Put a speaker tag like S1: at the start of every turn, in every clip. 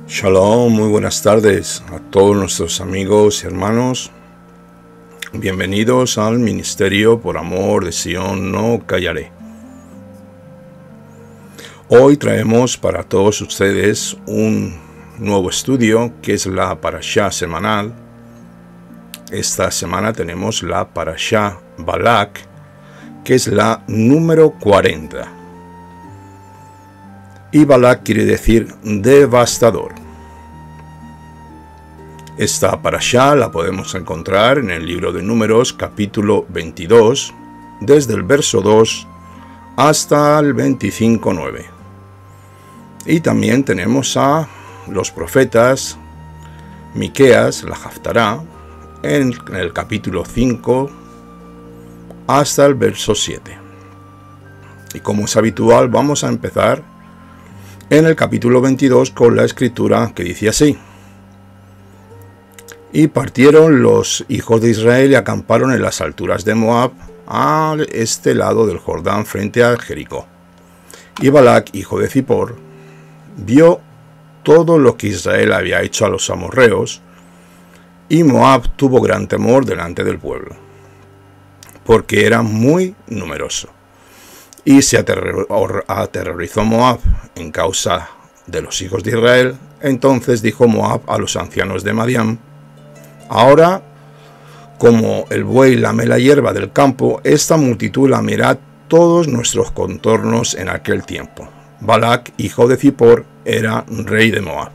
S1: Shalom, muy buenas tardes a todos nuestros amigos y hermanos. Bienvenidos al Ministerio por Amor de Sion No Callaré. Hoy traemos para todos ustedes un nuevo estudio que es la Parashá semanal. Esta semana tenemos la Parashá Balak, que es la número 40. Y Balak quiere decir devastador. Esta parashá la podemos encontrar en el libro de Números, capítulo 22, desde el verso 2 hasta el 25:9. Y también tenemos a los profetas Miqueas, la Haftará, en el capítulo 5 hasta el verso 7. Y como es habitual, vamos a empezar en el capítulo 22 con la escritura que dice así: Y partieron los hijos de Israel y acamparon en las alturas de Moab, a este lado del Jordán, frente a Jericó. Y Balak, hijo de Zippor, vio todo lo que Israel había hecho a los amorreos, y Moab tuvo gran temor delante del pueblo, porque era muy numeroso. Y se aterrorizó Moab en causa de los hijos de Israel. Entonces dijo Moab a los ancianos de Madián: Ahora, como el buey lame la hierba del campo, esta multitud lamerá todos nuestros contornos en aquel tiempo. Balak, hijo de Zippor, era rey de Moab.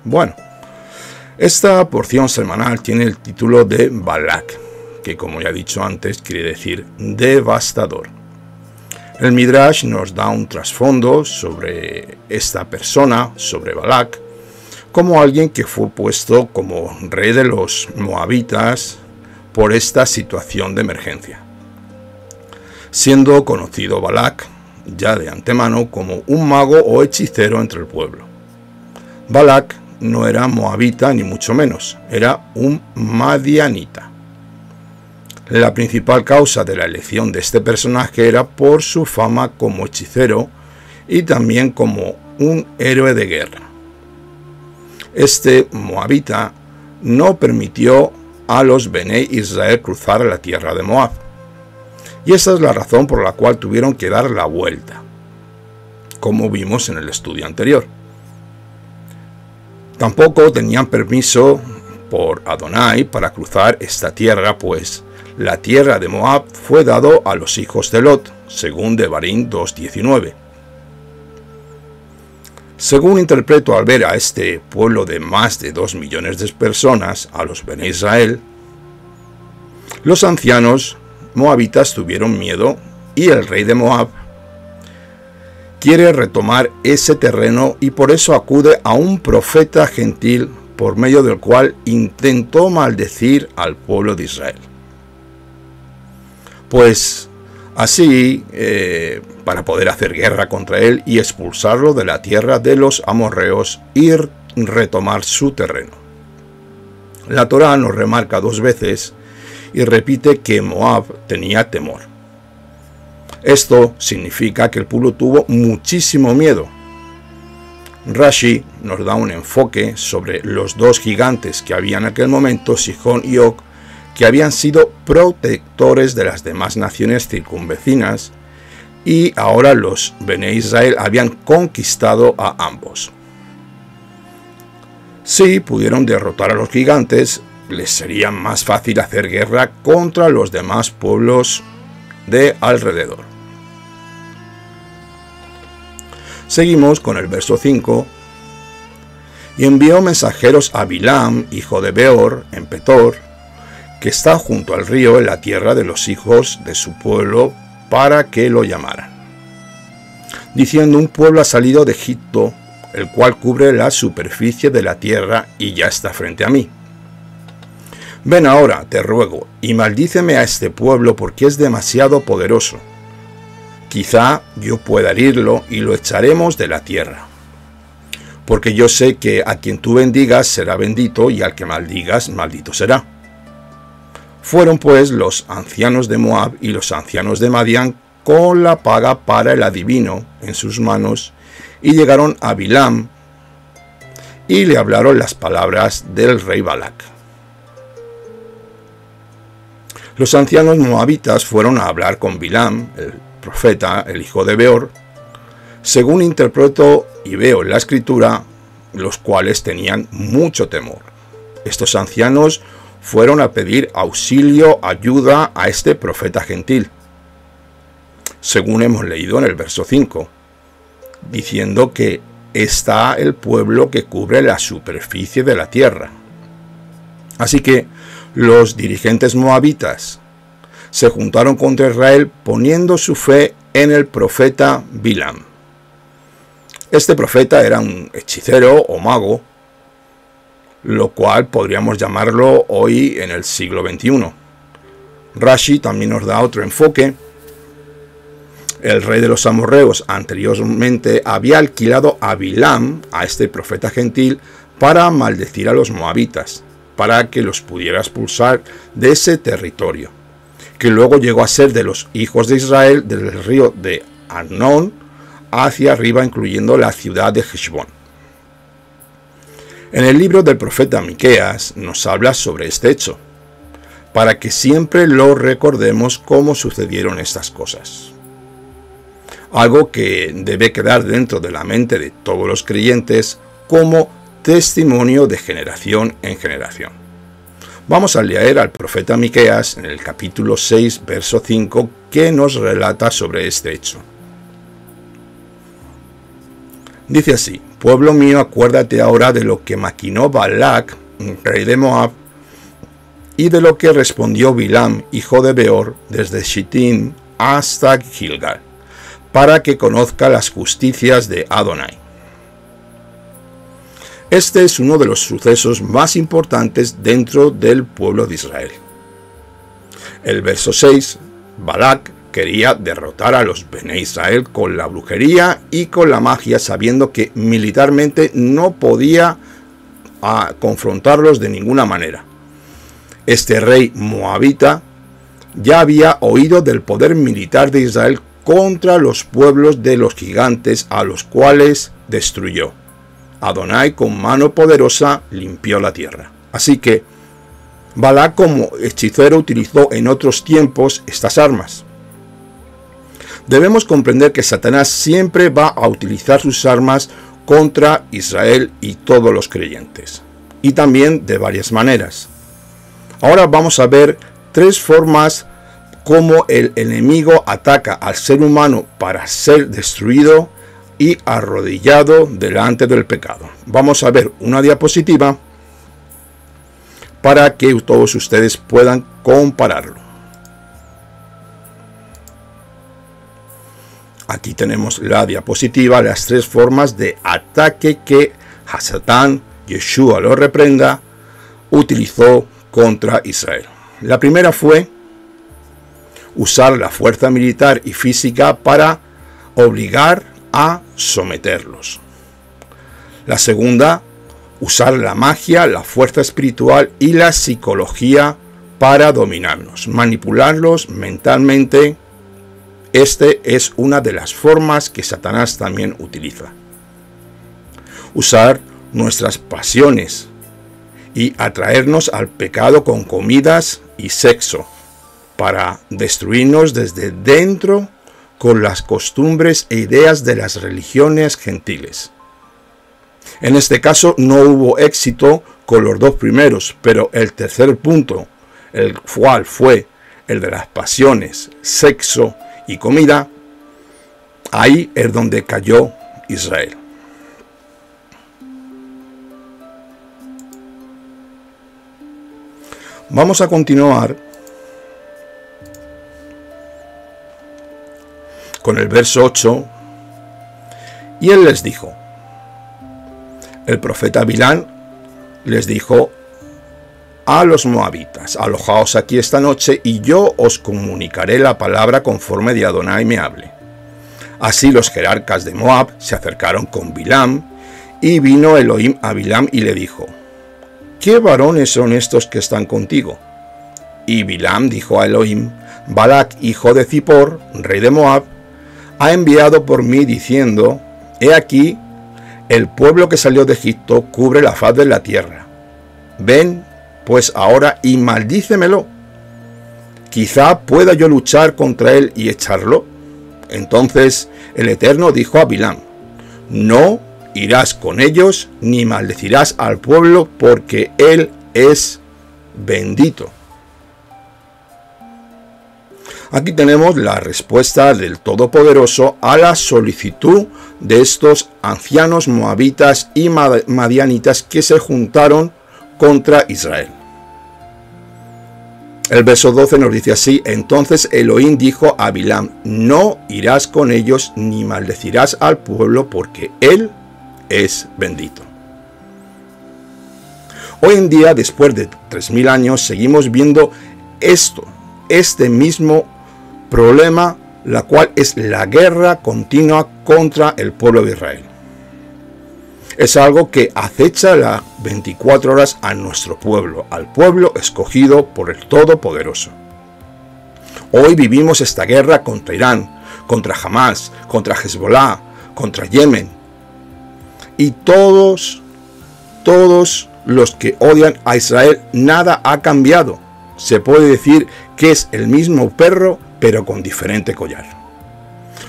S1: Bueno, esta porción semanal tiene el título de Balak, que como ya he dicho antes, quiere decir devastador. El Midrash nos da un trasfondo sobre esta persona, sobre Balak, como alguien que fue puesto como rey de los moabitas por esta situación de emergencia, siendo conocido Balak ya de antemano como un mago o hechicero entre el pueblo. Balak no era moabita ni mucho menos, era un madianita. La principal causa de la elección de este personaje era por su fama como hechicero y también como un héroe de guerra. Este moabita no permitió a los Bené Israel cruzar la tierra de Moab. Y esa es la razón por la cual tuvieron que dar la vuelta, como vimos en el estudio anterior. Tampoco tenían permiso por Adonai para cruzar esta tierra, pues la tierra de Moab fue dado a los hijos de Lot, según Devarim 2:19. Según interpreto al ver a este pueblo de más de 2 millones de personas, a los Bené Israel, los ancianos moabitas tuvieron miedo y el rey de Moab quiere retomar ese terreno y por eso acude a un profeta gentil por medio del cual intentó maldecir al pueblo de Israel. Pues así, para poder hacer guerra contra él y expulsarlo de la tierra de los amorreos y retomar su terreno. La Torá nos remarca 2 veces y repite que Moab tenía temor. Esto significa que el pueblo tuvo muchísimo miedo. Rashi nos da un enfoque sobre los 2 gigantes que había en aquel momento, Sihón y Og, que habían sido protectores de las demás naciones circunvecinas, y ahora los Bene Israel habían conquistado a ambos. Si pudieron derrotar a los gigantes, les sería más fácil hacer guerra contra los demás pueblos de alrededor. Seguimos con el verso 5. Y envió mensajeros a Bilam, hijo de Beor, en Petor, que está junto al río en la tierra de los hijos de su pueblo, para que lo llamaran, diciendo: un pueblo ha salido de Egipto, el cual cubre la superficie de la tierra y ya está frente a mí. Ven ahora, te ruego, y maldíceme a este pueblo, porque es demasiado poderoso. Quizá yo pueda herirlo y lo echaremos de la tierra. Porque yo sé que a quien tú bendigas será bendito, y al que maldigas, maldito será. Fueron pues los ancianos de Moab y los ancianos de Madián con la paga para el adivino en sus manos, y llegaron a Bilam y le hablaron las palabras del rey Balac. Los ancianos moabitas fueron a hablar con Bilam, el profeta, el hijo de Beor, según interpreto y veo en la escritura, los cuales tenían mucho temor. Estos ancianos fueron a pedir auxilio, ayuda a este profeta gentil, según hemos leído en el verso 5, diciendo que está el pueblo que cubre la superficie de la tierra. Así que los dirigentes moabitas se juntaron contra Israel poniendo su fe en el profeta Bilam. Este profeta era un hechicero o mago, lo cual podríamos llamarlo hoy en el siglo XXI. Rashi también nos da otro enfoque. El rey de los amorreos anteriormente había alquilado a Bilam, a este profeta gentil, para maldecir a los moabitas, para que los pudiera expulsar de ese territorio, que luego llegó a ser de los hijos de Israel desde el río de Arnón hacia arriba, incluyendo la ciudad de Heshbón. En el libro del profeta Miqueas nos habla sobre este hecho, para que siempre lo recordemos cómo sucedieron estas cosas. Algo que debe quedar dentro de la mente de todos los creyentes como testimonio de generación en generación. Vamos a leer al profeta Miqueas en el capítulo 6, verso 5, que nos relata sobre este hecho. Dice así: pueblo mío, acuérdate ahora de lo que maquinó Balac, rey de Moab, y de lo que respondió Bilam, hijo de Beor, desde Shittim hasta Gilgal, para que conozca las justicias de Adonai. Este es uno de los sucesos más importantes dentro del pueblo de Israel. El verso 6, Balac quería derrotar a los Bene Israel con la brujería y con la magia, sabiendo que militarmente no podía confrontarlos de ninguna manera. Este rey moabita ya había oído del poder militar de Israel contra los pueblos de los gigantes, a los cuales destruyó. Adonai con mano poderosa limpió la tierra. Así que Balac como hechicero utilizó en otros tiempos estas armas. Debemos comprender que Satanás siempre va a utilizar sus armas contra Israel y todos los creyentes, y también de varias maneras. Ahora vamos a ver 3 formas como el enemigo ataca al ser humano para ser destruido y arrodillado delante del pecado. Vamos a ver una diapositiva para que todos ustedes puedan compararlo. Aquí tenemos la diapositiva, las 3 formas de ataque que Hasatán, Yeshua lo reprenda, utilizó contra Israel. La primera fue usar la fuerza militar y física para obligar a someterlos. La segunda usar la magia, la fuerza espiritual y la psicología para dominarnos, manipularlos mentalmente. Este es una de las formas que Satanás también utiliza. Usar nuestras pasiones y atraernos al pecado con comidas y sexo para destruirnos desde dentro con las costumbres e ideas de las religiones gentiles. En este caso no hubo éxito con los dos primeros, pero el tercer punto, el cual fue el de las pasiones, sexo y comida, ahí es donde cayó Israel. Vamos a continuar con el verso 8. Y él les dijo, el profeta Bilam les dijo a los moabitas, alojaos aquí esta noche y yo os comunicaré la palabra conforme de Adonai me hable. Así los jerarcas de Moab se acercaron con Bilam, y vino Elohim a Bilam y le dijo, ¿qué varones son estos que están contigo? Y Bilam dijo a Elohim, Balac, hijo de Zippor, rey de Moab, ha enviado por mí diciendo, he aquí, el pueblo que salió de Egipto cubre la faz de la tierra. Ven, pues ahora y maldícemelo. Quizá pueda yo luchar contra él y echarlo. Entonces el Eterno dijo a Bilam, no irás con ellos ni maldecirás al pueblo porque él es bendito. Aquí tenemos la respuesta del Todopoderoso a la solicitud de estos ancianos moabitas y madianitas que se juntaron contra Israel. El verso 12 nos dice así, entonces Elohim dijo a Bilam, no irás con ellos ni maldecirás al pueblo porque él es bendito. Hoy en día, después de 3000 años, seguimos viendo este mismo problema, la cual es la guerra continua contra el pueblo de Israel. Es algo que acecha las 24 horas a nuestro pueblo, al pueblo escogido por el Todopoderoso. Hoy vivimos esta guerra contra Irán, contra Hamas, contra Hezbollah, contra Yemen. Y todos los que odian a Israel, nada ha cambiado. Se puede decir que es el mismo perro, pero con diferente collar.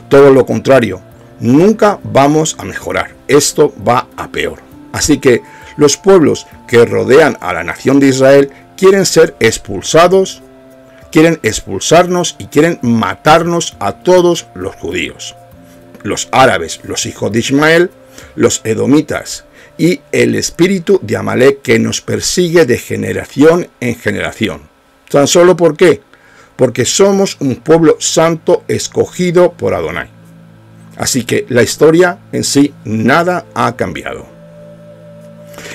S1: Todo lo contrario, nunca vamos a mejorar. Esto va a peor. Así que los pueblos que rodean a la nación de Israel quieren ser expulsados, quieren expulsarnos y quieren matarnos a todos los judíos. Los árabes, los hijos de Ismael, los edomitas y el espíritu de Amalek que nos persigue de generación en generación. ¿Tan solo por qué? Porque somos un pueblo santo escogido por Adonai. Así que la historia en sí nada ha cambiado.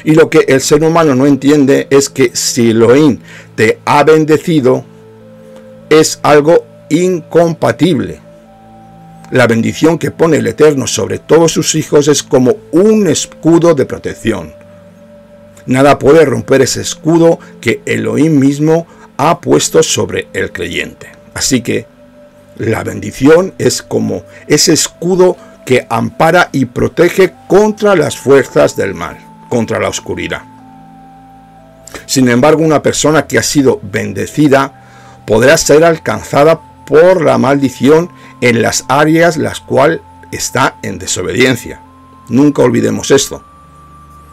S1: Y lo que el ser humano no entiende es que si Elohim te ha bendecido, es algo incompatible. La bendición que pone el Eterno sobre todos sus hijos es como un escudo de protección. Nada puede romper ese escudo que Elohim mismo ha puesto sobre el creyente. Así que la bendición es como ese escudo que ampara y protege contra las fuerzas del mal, contra la oscuridad. Sin embargo, una persona que ha sido bendecida podrá ser alcanzada por la maldición en las áreas las cuales está en desobediencia. Nunca olvidemos esto.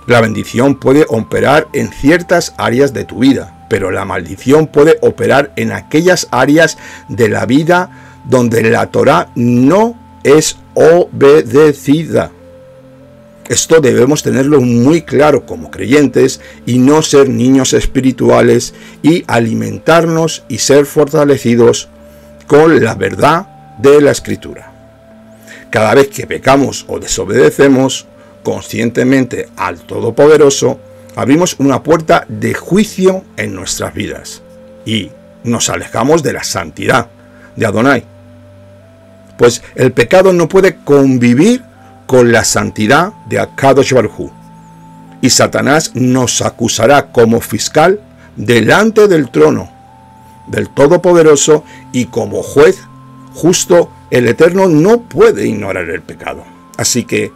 S1: La bendición puede operar en ciertas áreas de tu vida, pero la maldición puede operar en aquellas áreas de la vida donde la Torá no es obedecida. Esto debemos tenerlo muy claro como creyentes y no ser niños espirituales y alimentarnos y ser fortalecidos con la verdad de la Escritura. Cada vez que pecamos o desobedecemos conscientemente al Todopoderoso, abrimos una puerta de juicio en nuestras vidas y nos alejamos de la santidad de Adonai. Pues el pecado no puede convivir con la santidad de Akadosh Baruj Hu. y Satanás nos acusará como fiscal delante del trono del Todopoderoso, y como juez justo el Eterno no puede ignorar el pecado. Así que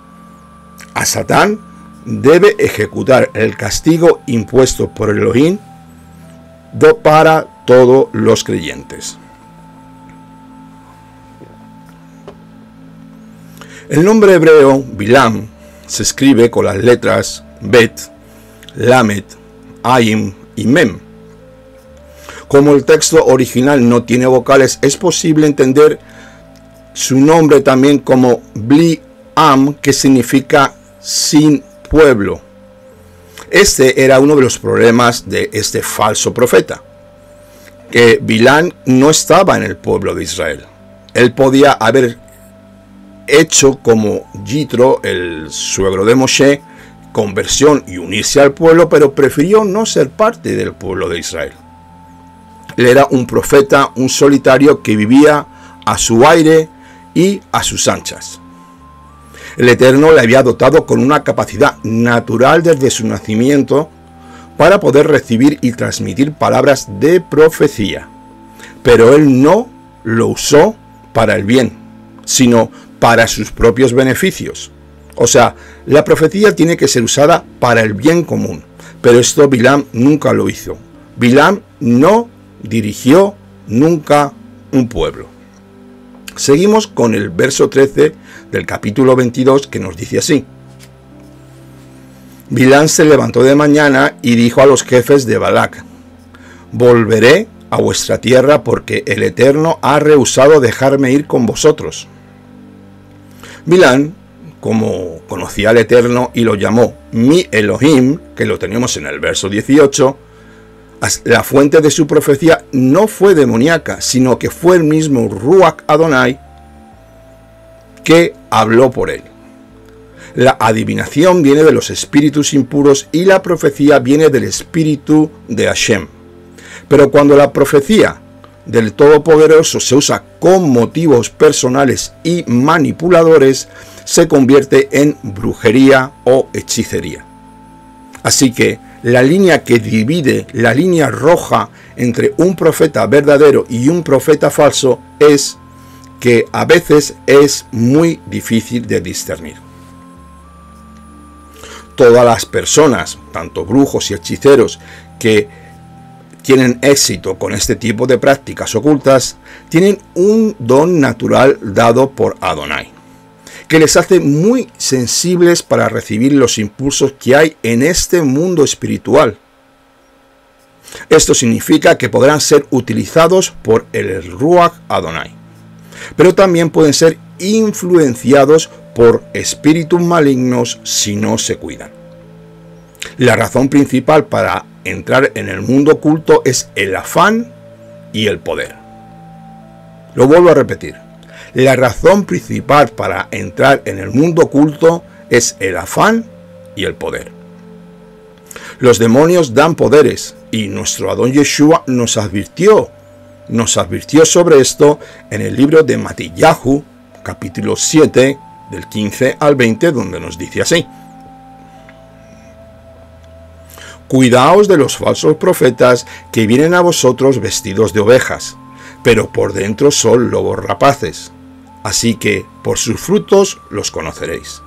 S1: a Satán debe ejecutar el castigo impuesto por Elohim para todos los creyentes. El nombre hebreo Bilam se escribe con las letras Bet, Lamet, Ayin y Mem. Como el texto original no tiene vocales, es posible entender su nombre también como Bli-Am, que significa sin pueblo. Este era uno de los problemas de este falso profeta, que Bilam no estaba en el pueblo de Israel. Él podía haber hecho como Yitro, el suegro de Moshe, conversión y unirse al pueblo, pero prefirió no ser parte del pueblo de Israel. Él era un profeta, un solitario que vivía a su aire y a sus anchas. El Eterno le había dotado con una capacidad natural desde su nacimiento para poder recibir y transmitir palabras de profecía, pero él no lo usó para el bien, sino para sus propios beneficios. O sea, la profecía tiene que ser usada para el bien común, pero esto Bilam nunca lo hizo. Bilam no dirigió nunca un pueblo. Seguimos con el verso 13 del capítulo 22, que nos dice así: Bilam se levantó de mañana y dijo a los jefes de Balac: volveré a vuestra tierra, porque el Eterno ha rehusado dejarme ir con vosotros. Bilam, como conocía al Eterno y lo llamó mi Elohim, que lo tenemos en el verso 18, la fuente de su profecía no fue demoníaca, sino que fue el mismo Ruach Adonai que habló por él. La adivinación viene de los espíritus impuros y la profecía viene del espíritu de Hashem. Pero cuando la profecía del Todopoderoso se usa con motivos personales y manipuladores, se convierte en brujería o hechicería. Así que la línea que divide, la línea roja entre un profeta verdadero y un profeta falso, es que a veces es muy difícil de discernir. Todas las personas, tanto brujos y hechiceros, que tienen éxito con este tipo de prácticas ocultas, tienen un don natural dado por Adonai, que les hace muy sensibles para recibir los impulsos que hay en este mundo espiritual. Esto significa que podrán ser utilizados por el Ruach Adonai, pero también pueden ser influenciados por espíritus malignos si no se cuidan. La razón principal para entrar en el mundo oculto es el afán y el poder. Lo vuelvo a repetir. La razón principal para entrar en el mundo oculto es el afán y el poder. Los demonios dan poderes y nuestro Adón Yeshua nos advirtió sobre esto en el libro de Matillahu, capítulo 7, del 15 al 20, donde nos dice así: Cuidaos de los falsos profetas que vienen a vosotros vestidos de ovejas, pero por dentro son lobos rapaces. Así que por sus frutos los conoceréis.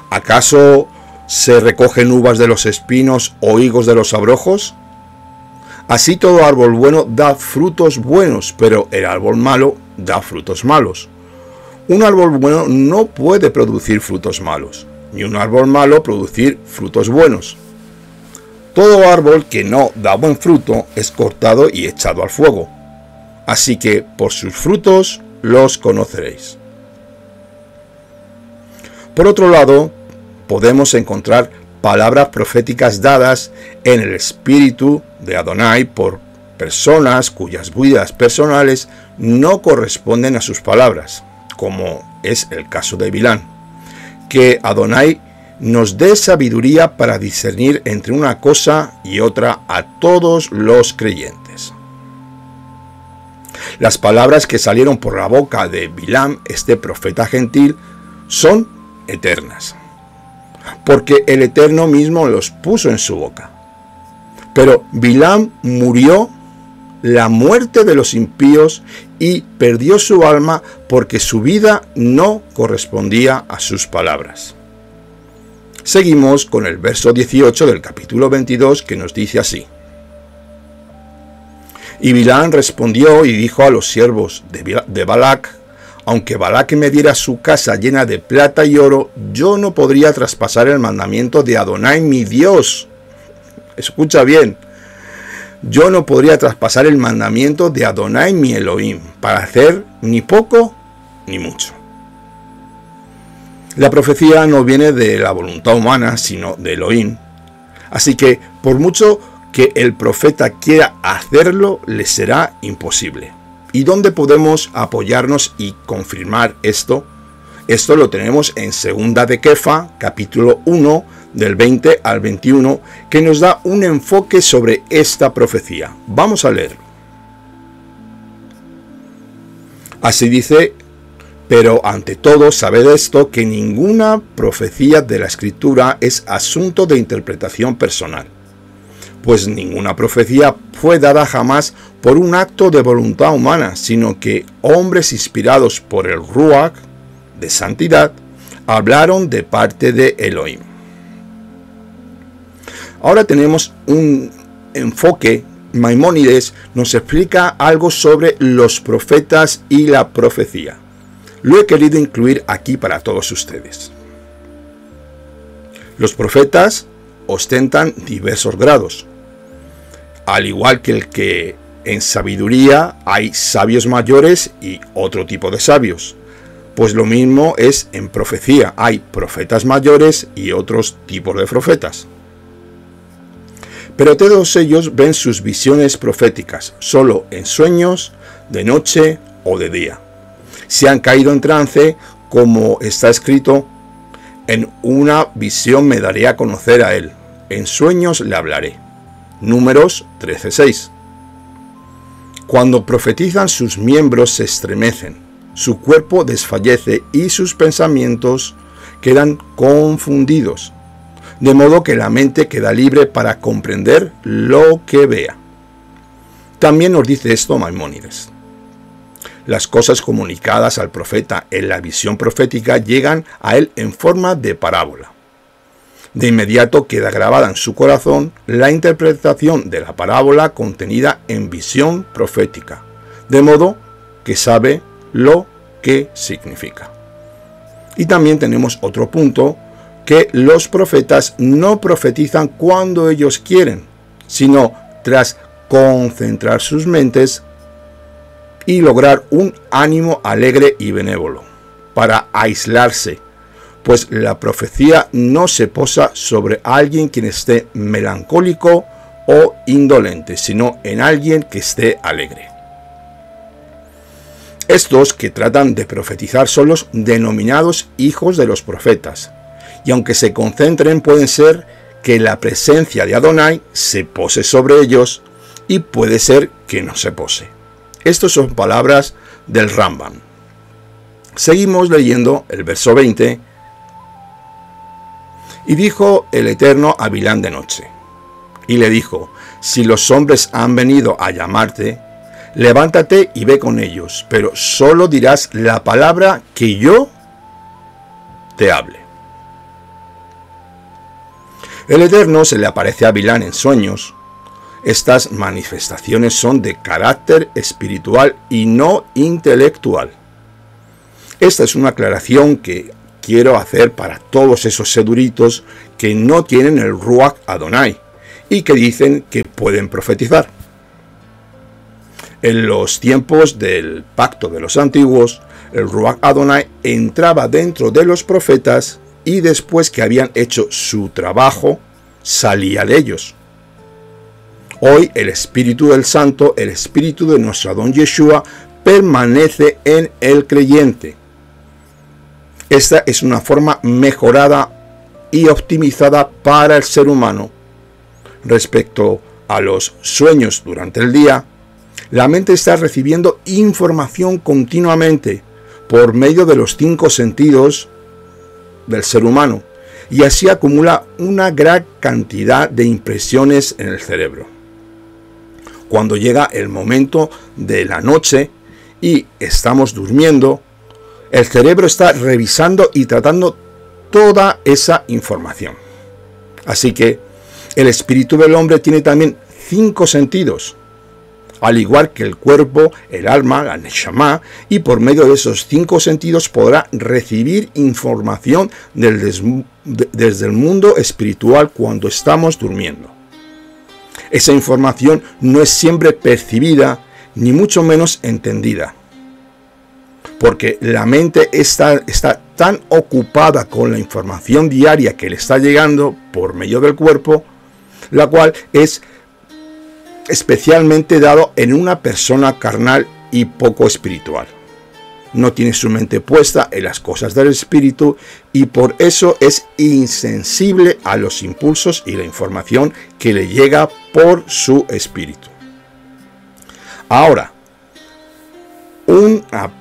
S1: ¿Acaso se recogen uvas de los espinos o higos de los abrojos? Así todo árbol bueno da frutos buenos, pero el árbol malo da frutos malos. Un árbol bueno no puede producir frutos malos, ni un árbol malo producir frutos buenos. Todo árbol que no da buen fruto es cortado y echado al fuego. Así que por sus frutos los conoceréis. Por otro lado, podemos encontrar palabras proféticas dadas en el espíritu de Adonai por personas cuyas vidas personales no corresponden a sus palabras, como es el caso de Bilam. Que Adonai nos dé sabiduría para discernir entre una cosa y otra a todos los creyentes. Las palabras que salieron por la boca de Bilam, este profeta gentil, son eternas. porque el Eterno mismo los puso en su boca. Pero Bilam murió la muerte de los impíos y perdió su alma porque su vida no correspondía a sus palabras. Seguimos con el verso 18 del capítulo 22 que nos dice así. Y Bilam respondió y dijo a los siervos de Balac: aunque Balac me diera su casa llena de plata y oro, yo no podría traspasar el mandamiento de Adonai mi Dios. Escucha bien. Yo no podría traspasar el mandamiento de Adonai mi Elohim para hacer ni poco ni mucho. La profecía no viene de la voluntad humana, sino de Elohim. Así que, por mucho que el profeta quiera hacerlo, le será imposible. ¿Y dónde podemos apoyarnos y confirmar esto? Esto lo tenemos en 2 de Kefa, capítulo 1, del 20 al 21, que nos da un enfoque sobre esta profecía. Vamos a leerlo. Así dice: pero ante todo sabed esto, que ninguna profecía de la Escritura es asunto de interpretación personal, pues ninguna profecía fue dada jamás por un acto de voluntad humana, sino que hombres inspirados por el Ruach de santidad hablaron de parte de Elohim. Ahora tenemos un enfoque. Maimónides nos explica algo sobre los profetas y la profecía. Lo he querido incluir aquí para todos ustedes. Los profetas ostentan diversos grados. Al igual que en sabiduría hay sabios mayores y otro tipo de sabios. Pues lo mismo es en profecía. Hay profetas mayores y otros tipos de profetas. Pero todos ellos ven sus visiones proféticas solo en sueños, de noche o de día. Si han caído en trance, como está escrito: en una visión me daré a conocer a él, en sueños le hablaré. Números 13:6. Cuando profetizan, sus miembros se estremecen, su cuerpo desfallece y sus pensamientos quedan confundidos, de modo que la mente queda libre para comprender lo que vea. También nos dice esto Maimónides. Las cosas comunicadas al profeta en la visión profética llegan a él en forma de parábola. De inmediato queda grabada en su corazón la interpretación de la parábola contenida en visión profética, de modo que sabe lo que significa. Y también tenemos otro punto, que los profetas no profetizan cuando ellos quieren, sino tras concentrar sus mentes y lograr un ánimo alegre y benévolo, para aislarse, pues la profecía no se posa sobre alguien quien esté melancólico o indolente, sino en alguien que esté alegre. Estos que tratan de profetizar son los denominados hijos de los profetas, y aunque se concentren, pueden ser que la presencia de Adonai se pose sobre ellos, y puede ser que no se pose. Estas son palabras del Rambam. Seguimos leyendo el verso 20. Y dijo el Eterno a Bilam de noche, y le dijo: si los hombres han venido a llamarte, levántate y ve con ellos, pero solo dirás la palabra que yo te hable. El Eterno se le aparece a Bilam en sueños. Estas manifestaciones son de carácter espiritual y no intelectual. Esta es una aclaración que quiero hacer para todos esos seduritos que no tienen el Ruach Adonai y que dicen que pueden profetizar. En los tiempos del pacto de los antiguos, el Ruach Adonai entraba dentro de los profetas y después que habían hecho su trabajo, salía de ellos. Hoy el Espíritu del Santo, el Espíritu de nuestro Adón Yeshua, permanece en el creyente. Esta es una forma mejorada y optimizada para el ser humano. Respecto a los sueños durante el día, la mente está recibiendo información continuamente por medio de los 5 sentidos del ser humano, y así acumula una gran cantidad de impresiones en el cerebro. Cuando llega el momento de la noche y estamos durmiendo, el cerebro está revisando y tratando toda esa información. Así que el espíritu del hombre tiene también 5 sentidos, al igual que el cuerpo, el alma, la neshama, y por medio de esos 5 sentidos podrá recibir información desde el mundo espiritual cuando estamos durmiendo. Esa información no es siempre percibida, ni mucho menos entendida, porque la mente está tan ocupada con la información diaria que le está llegando por medio del cuerpo, la cual es especialmente dado en una persona carnal y poco espiritual. No tiene su mente puesta en las cosas del espíritu y por eso es insensible a los impulsos y la información que le llega por su espíritu. Ahora,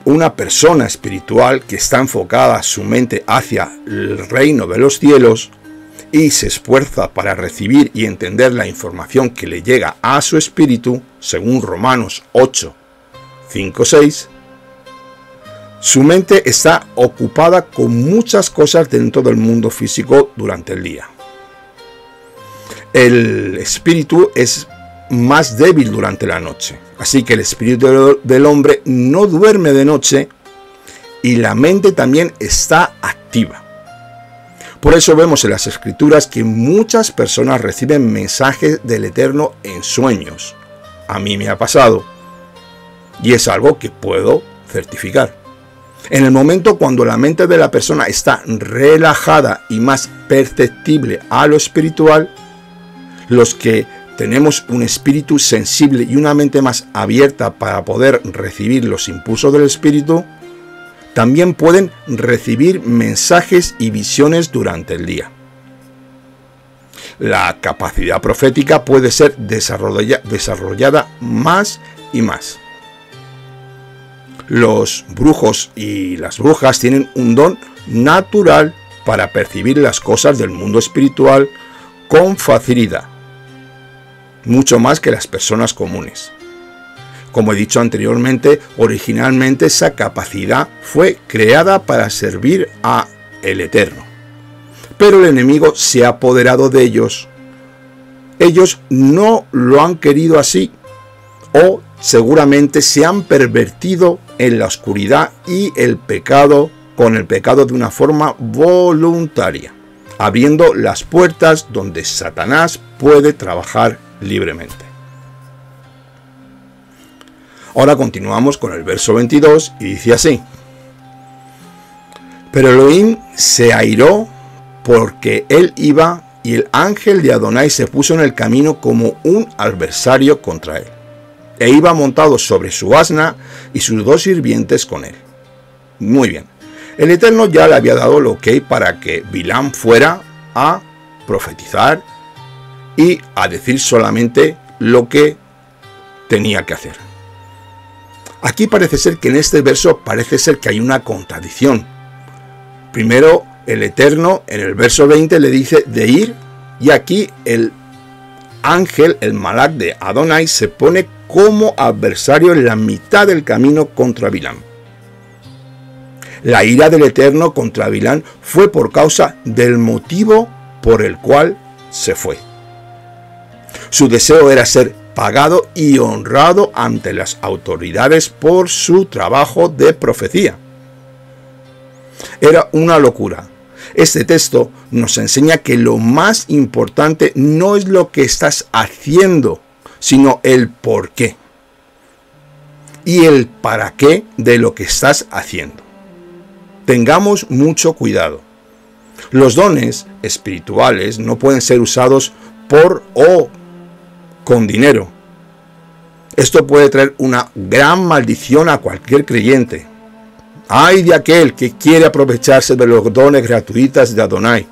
S1: una persona espiritual que está enfocada su mente hacia el reino de los cielos y se esfuerza para recibir y entender la información que le llega a su espíritu, según Romanos 8, 5, 6, su mente está ocupada con muchas cosas dentro del mundo físico durante el día. El espíritu es más débil durante la noche, así que el espíritu del hombre no duerme de noche y la mente también está activa. Por eso vemos en las escrituras que muchas personas reciben mensajes del Eterno en sueños. A mí me ha pasado y es algo que puedo certificar. En el momento cuando la mente de la persona está relajada y más perceptible a lo espiritual, los que tenemos un espíritu sensible y una mente más abierta para poder recibir los impulsos del espíritu, también pueden recibir mensajes y visiones durante el día. La capacidad profética puede ser desarrollada más y más. Los brujos y las brujas tienen un don natural para percibir las cosas del mundo espiritual con facilidad, mucho más que las personas comunes. Como he dicho anteriormente, originalmente esa capacidad fue creada para servir a el Eterno. Pero el enemigo se ha apoderado de ellos. Ellos no lo han querido así, o seguramente se han pervertido en la oscuridad y el pecado, con el pecado de una forma voluntaria, abriendo las puertas donde Satanás puede trabajar libremente. Ahora continuamos con el verso 22 y dice así: Pero Elohim se airó porque él iba y el ángel de Adonai se puso en el camino como un adversario contra él. E iba montado sobre su asna y sus 2 sirvientes con él. Muy bien. El Eterno ya le había dado el ok para que Bilam fuera a profetizar y a decir solamente lo que tenía que hacer. Aquí parece ser que en este verso parece ser que hay una contradicción. Primero, el Eterno en el verso 20 le dice de ir, y aquí el ángel, el malak de Adonai, se pone como adversario en la mitad del camino contra Bilam. La ira del Eterno contra Bilam fue por causa del motivo por el cual se fue. Su deseo era ser pagado y honrado ante las autoridades por su trabajo de profecía. Era una locura. Este texto nos enseña que lo más importante no es lo que estás haciendo, sino el por qué y el para qué de lo que estás haciendo. Tengamos mucho cuidado. Los dones espirituales no pueden ser usados por o con dinero. Esto puede traer una gran maldición a cualquier creyente. Ay de aquel que quiere aprovecharse de los dones gratuitos de Adonai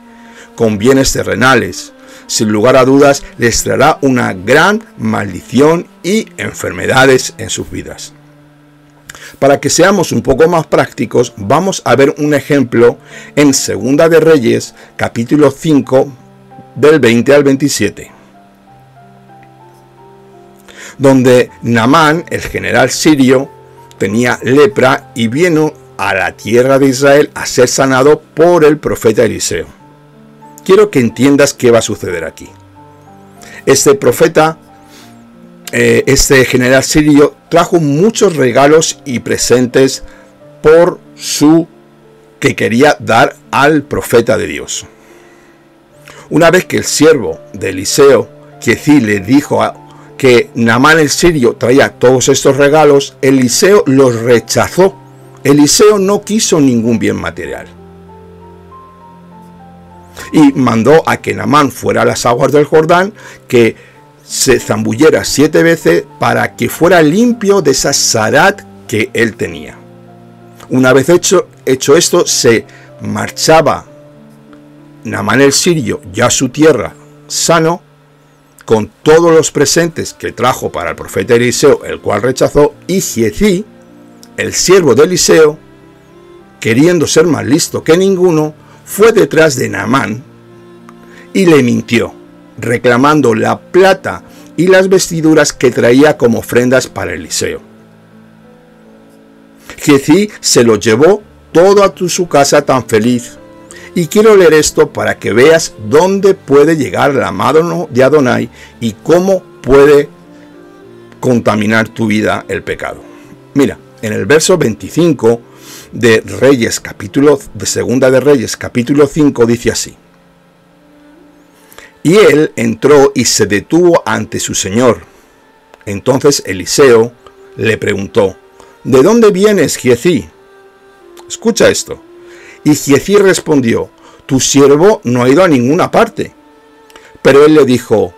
S1: con bienes terrenales. Sin lugar a dudas, les traerá una gran maldición y enfermedades en sus vidas. Para que seamos un poco más prácticos, vamos a ver un ejemplo en Segunda de Reyes, capítulo 5, del 20 al 27. Donde Naamán, el general sirio, tenía lepra y vino a la tierra de Israel a ser sanado por el profeta Eliseo. Quiero que entiendas qué va a suceder aquí. Este profeta, este general sirio, trajo muchos regalos y presentes que quería dar al profeta de Dios. Una vez que el siervo de Eliseo, Giezi, le dijo que Naamán el sirio traía todos estos regalos, Eliseo los rechazó. Eliseo no quiso ningún bien material. Y mandó a que Naamán fuera a las aguas del Jordán, que se zambullera 7 veces para que fuera limpio de esa zarat que él tenía. Una vez hecho esto, se marchaba Naamán el sirio ya a su tierra sano, con todos los presentes que trajo para el profeta Eliseo, el cual rechazó, y Giezi, el siervo de Eliseo, queriendo ser más listo que ninguno, fue detrás de Naamán y le mintió, reclamando la plata y las vestiduras que traía como ofrendas para Eliseo. Giezi se lo llevó todo a su casa tan feliz. Y quiero leer esto para que veas dónde puede llegar la mano de Adonai y cómo puede contaminar tu vida el pecado. Mira, en el verso 25 de Segunda de Reyes, capítulo 5, dice así: Y él entró y se detuvo ante su señor. Entonces Eliseo le preguntó: ¿De dónde vienes, Giezi? Escucha esto. Y Giezi respondió: Tu siervo no ha ido a ninguna parte. Pero él le dijo: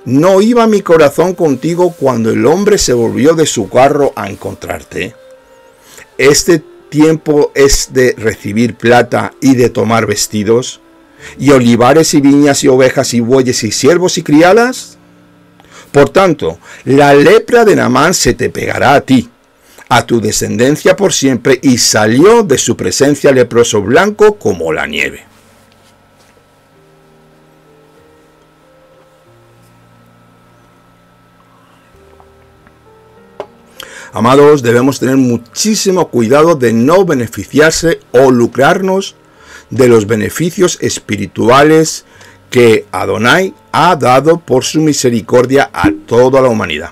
S1: ¿No iba mi corazón contigo cuando el hombre se volvió de su carro a encontrarte? Este tiempo es de recibir plata y de tomar vestidos, y olivares y viñas y ovejas y bueyes y siervos y criadas. Por tanto, la lepra de Naamán se te pegará a ti, a tu descendencia por siempre, y salió de su presencia leproso blanco como la nieve. Amados, debemos tener muchísimo cuidado de no beneficiarse o lucrarnos de los beneficios espirituales que Adonai ha dado por su misericordia a toda la humanidad.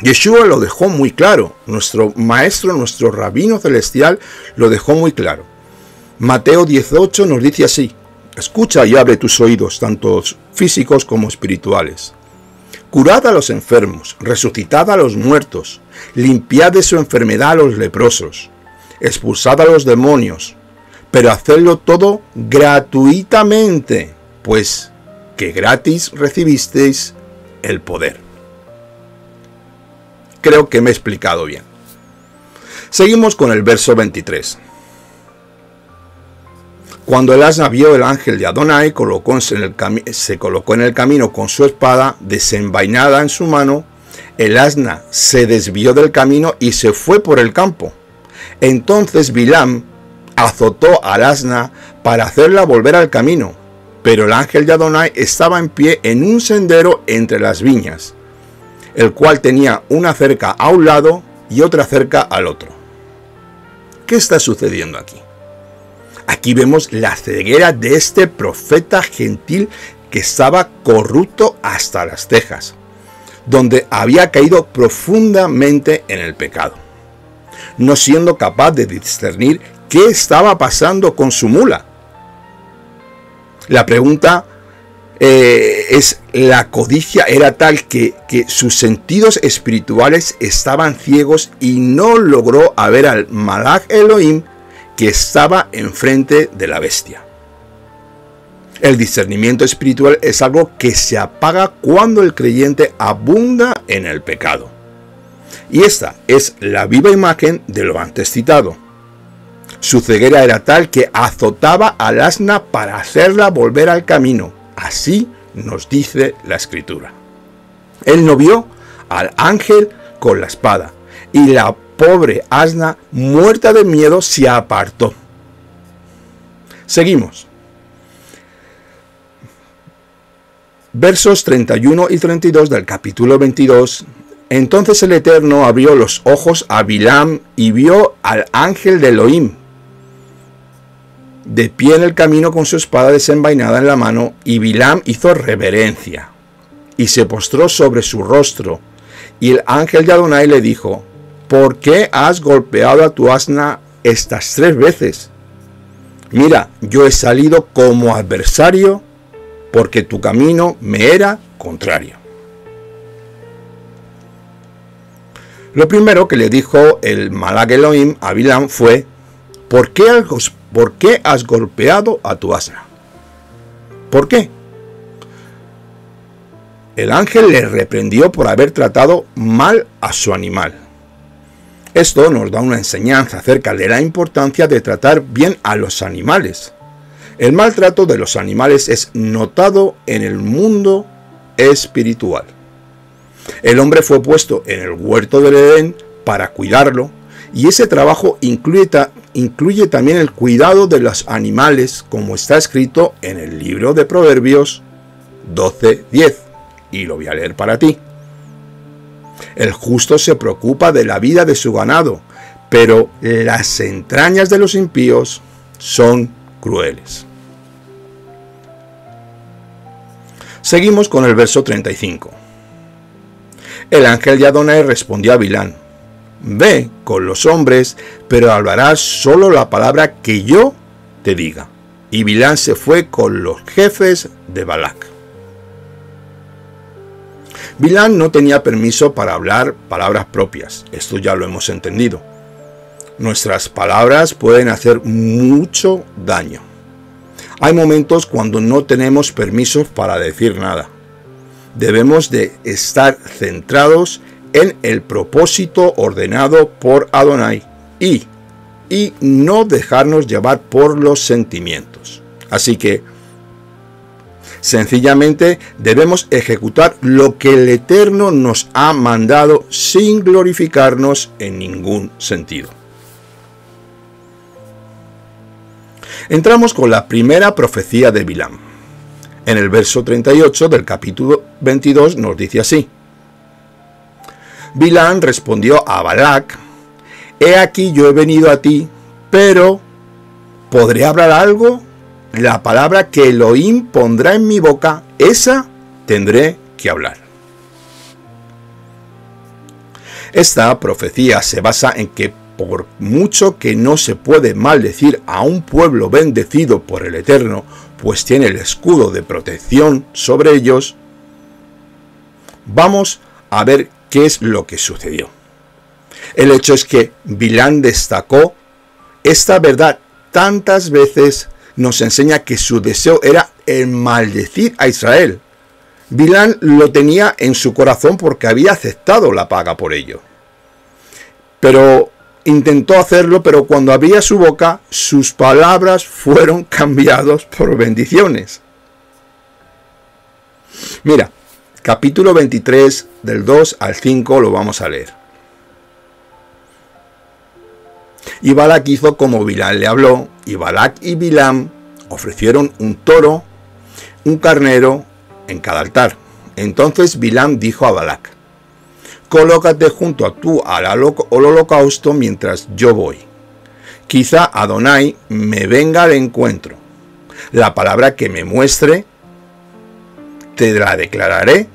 S1: Yeshua lo dejó muy claro, nuestro maestro, nuestro rabino celestial lo dejó muy claro. Mateo 18 nos dice así: escucha y abre tus oídos, tanto físicos como espirituales. Curad a los enfermos, resucitad a los muertos, limpiad de su enfermedad a los leprosos, expulsad a los demonios, pero hacedlo todo gratuitamente, pues que gratis recibisteis el poder. Creo que me he explicado bien. Seguimos con el verso 23. Cuando el asna vio el ángel de Adonai, se colocó en el camino con su espada desenvainada en su mano. El asna se desvió del camino y se fue por el campo. Entonces Bilam azotó al asna para hacerla volver al camino. Pero el ángel de Adonai estaba en pie en un sendero entre las viñas, el cual tenía una cerca a un lado y otra cerca al otro. ¿Qué está sucediendo aquí? Aquí vemos la ceguera de este profeta gentil que estaba corrupto hasta las cejas, donde había caído profundamente en el pecado, no siendo capaz de discernir qué estaba pasando con su mula. La pregunta es: la codicia era tal que sus sentidos espirituales estaban ciegos y no logró ver al Malach Elohim que estaba enfrente de la bestia. El discernimiento espiritual es algo que se apaga cuando el creyente abunda en el pecado. Y esta es la viva imagen de lo antes citado. Su ceguera era tal que azotaba al asna para hacerla volver al camino. Así nos dice la Escritura. Él no vio al ángel con la espada y la pobre asna, muerta de miedo, se apartó. Seguimos. Versos 31 y 32 del capítulo 22. Entonces el Eterno abrió los ojos a Bilam y vio al ángel de Elohim de pie en el camino con su espada desenvainada en la mano, y Bilam hizo reverencia y se postró sobre su rostro. Y el ángel de Adonai le dijo: ¿por qué has golpeado a tu asna estas 3 veces? Mira, yo he salido como adversario porque tu camino me era contrario. Lo primero que le dijo el Malak Elohim a Bilam fue: ¿por qué has golpeado a tu asna? ¿Por qué? El ángel le reprendió por haber tratado mal a su animal. Esto nos da una enseñanza acerca de la importancia de tratar bien a los animales. El maltrato de los animales es notado en el mundo espiritual. El hombre fue puesto en el huerto del Edén para cuidarlo, y ese trabajo incluye también el cuidado de los animales, como está escrito en el libro de Proverbios 12:10, y lo voy a leer para ti. El justo se preocupa de la vida de su ganado, pero las entrañas de los impíos son crueles. Seguimos con el verso 35. El ángel de Adonai respondió a Bilam: ve con los hombres, pero hablarás solo la palabra que yo te diga. Y Bilam se fue con los jefes de Balac. Bilam no tenía permiso para hablar palabras propias. Esto ya lo hemos entendido. Nuestras palabras pueden hacer mucho daño. Hay momentos cuando no tenemos permiso para decir nada. Debemos de estar centrados en el propósito ordenado por Adonai y no dejarnos llevar por los sentimientos. Así que sencillamente debemos ejecutar lo que el Eterno nos ha mandado sin glorificarnos en ningún sentido. Entramos con la primera profecía de Bilam. En el verso 38 del capítulo 22 nos dice así: Bilam respondió a Balac: he aquí yo he venido a ti, pero ¿podré hablar algo? La palabra que Elohim pondrá en mi boca, esa tendré que hablar. Esta profecía se basa en que por mucho que no se puede maldecir a un pueblo bendecido por el Eterno, pues tiene el escudo de protección sobre ellos, vamos a ver qué es lo que sucedió. El hecho es que Bilam destacó esta verdad tantas veces, nos enseña que su deseo era el maldecir a Israel. Bilam lo tenía en su corazón porque había aceptado la paga por ello. Pero intentó hacerlo, pero cuando abría su boca, sus palabras fueron cambiadas por bendiciones. Mira, capítulo 23, del 2 al 5, lo vamos a leer. Y Balac hizo como Bilam le habló, y Balac y Bilam ofrecieron un toro, un carnero en cada altar. Entonces Bilam dijo a Balac: colócate junto a tú al holocausto mientras yo voy. Quizá Adonai me venga al encuentro. La palabra que me muestre, te la declararé.